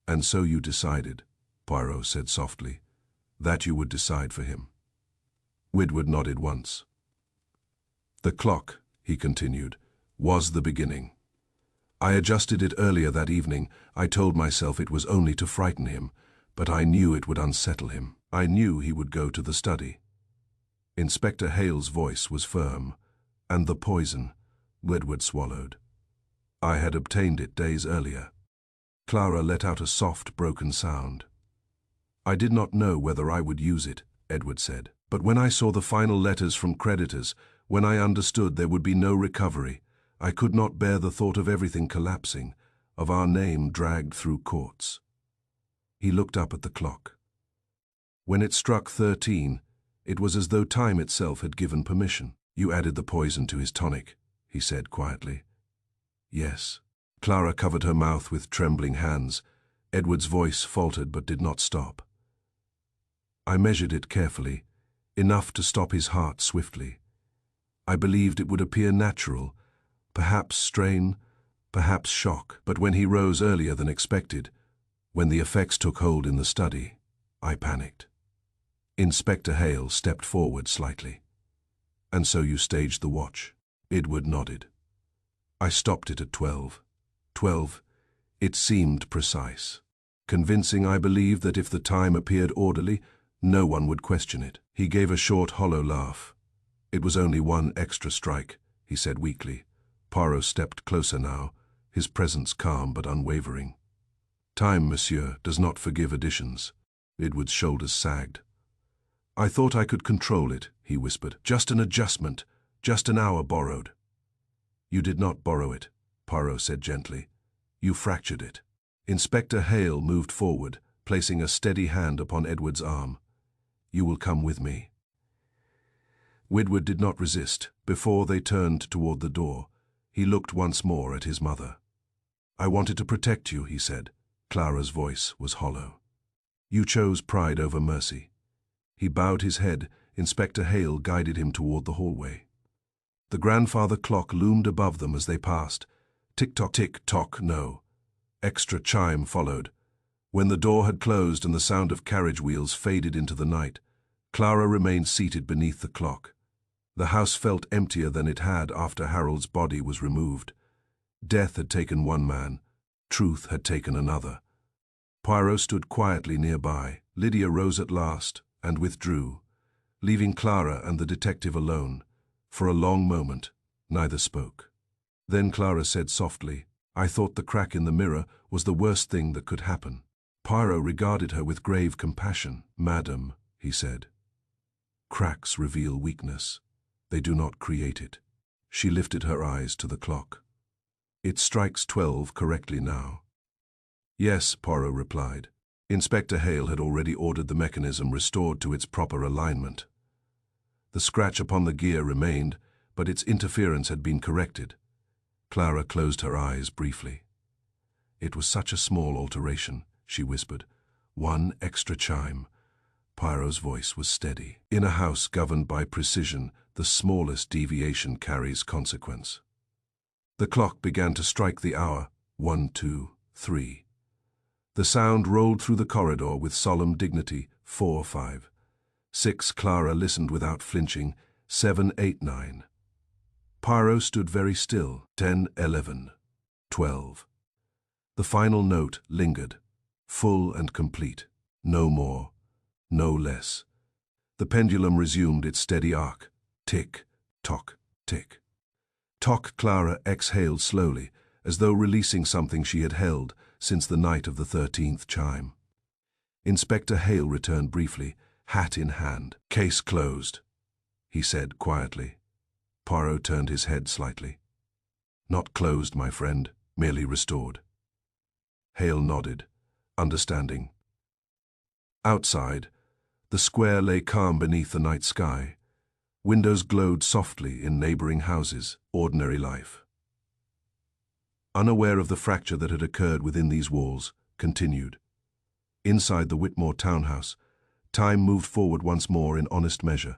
And so you decided, Poirot said softly, that you would decide for him. Woodward nodded once. The clock, he continued, was the beginning. I adjusted it earlier that evening. I told myself it was only to frighten him, but I knew it would unsettle him. I knew he would go to the study. Inspector Hale's voice was firm. And the poison, Woodward swallowed. I had obtained it days earlier. Clara let out a soft, broken sound. I did not know whether I would use it, Edward said. But when I saw the final letters from creditors, when I understood there would be no recovery, I could not bear the thought of everything collapsing, of our name dragged through courts. He looked up at the clock. When it struck 13, It was as though time itself had given permission. "You added the poison to his tonic," he said quietly. "Yes." Clara covered her mouth with trembling hands. Edward's voice faltered but did not stop. "I measured it carefully, enough to stop his heart swiftly. I believed it would appear natural, perhaps strain, perhaps shock. But when he rose earlier than expected, when the effects took hold in the study, I panicked." Inspector Hale stepped forward slightly. "And so you staged the watch?" Edward nodded. "I stopped it at 12. 12. It seemed precise. Convincing, I believed that if the time appeared orderly, no one would question it." He gave a short, hollow laugh. "It was only one extra strike," he said weakly. Poirot stepped closer now, his presence calm but unwavering. "Time, monsieur, does not forgive additions." Edward's shoulders sagged. "I thought I could control it," he whispered. "Just an adjustment, just an hour borrowed." "You did not borrow it," Poirot said gently. "You fractured it." Inspector Hale moved forward, placing a steady hand upon Edward's arm. "You will come with me." Edward did not resist. Before they turned toward the door, he looked once more at his mother. "I wanted to protect you," he said. Clara's voice was hollow. "You chose pride over mercy." He bowed his head. Inspector Hale guided him toward the hallway. The grandfather clock loomed above them as they passed. Tick-tock, tick-tock, no. Extra chime followed. When the door had closed and the sound of carriage wheels faded into the night, Clara remained seated beneath the clock. The house felt emptier than it had after Harold's body was removed. Death had taken one man, truth had taken another. Poirot stood quietly nearby. Lydia rose at last and withdrew, leaving Clara and the detective alone. For a long moment, neither spoke. Then Clara said softly, "I thought the crack in the mirror was the worst thing that could happen." Poirot regarded her with grave compassion. "Madam," he said, "cracks reveal weakness. They do not create it." She lifted her eyes to the clock. "It strikes 12 correctly now." "Yes," Poirot replied. Inspector Hale had already ordered the mechanism restored to its proper alignment. The scratch upon the gear remained, but its interference had been corrected. Clara closed her eyes briefly. "It was such a small alteration," she whispered. "One extra chime." Poirot's voice was steady. "In a house governed by precision, the smallest deviation carries consequence." The clock began to strike the hour. 1, 2, 3. The sound rolled through the corridor with solemn dignity. 4, 5. 6. Clara listened without flinching. 7, 8, 9. Poirot stood very still. 10, 11, 12. The final note lingered, full and complete. No more, no less. The pendulum resumed its steady arc. Tick, tock, tick. Tock. Clara exhaled slowly, as though releasing something she had held since the night of the 13th chime. Inspector Hale returned briefly, hat in hand. "Case closed," he said quietly. Poirot turned his head slightly. "Not closed, my friend, merely restored." Hale nodded, understanding. Outside, the square lay calm beneath the night sky. Windows glowed softly in neighboring houses. Ordinary life. Unaware of the fracture that had occurred within these walls, continued. Inside the Whitmore townhouse, time moved forward once more in honest measure.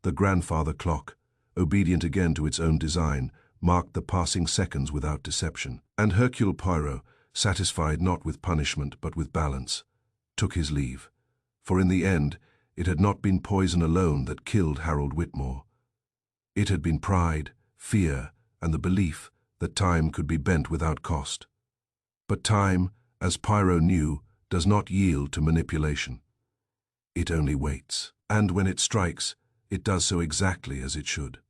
The grandfather clock, obedient again to its own design, marked the passing seconds without deception. And Hercule Poirot, satisfied not with punishment but with balance, took his leave. For in the end, it had not been poison alone that killed Harold Whitmore. It had been pride, fear, and the belief that time could be bent without cost. But time, as Poirot knew, does not yield to manipulation. It only waits. And when it strikes, it does so exactly as it should.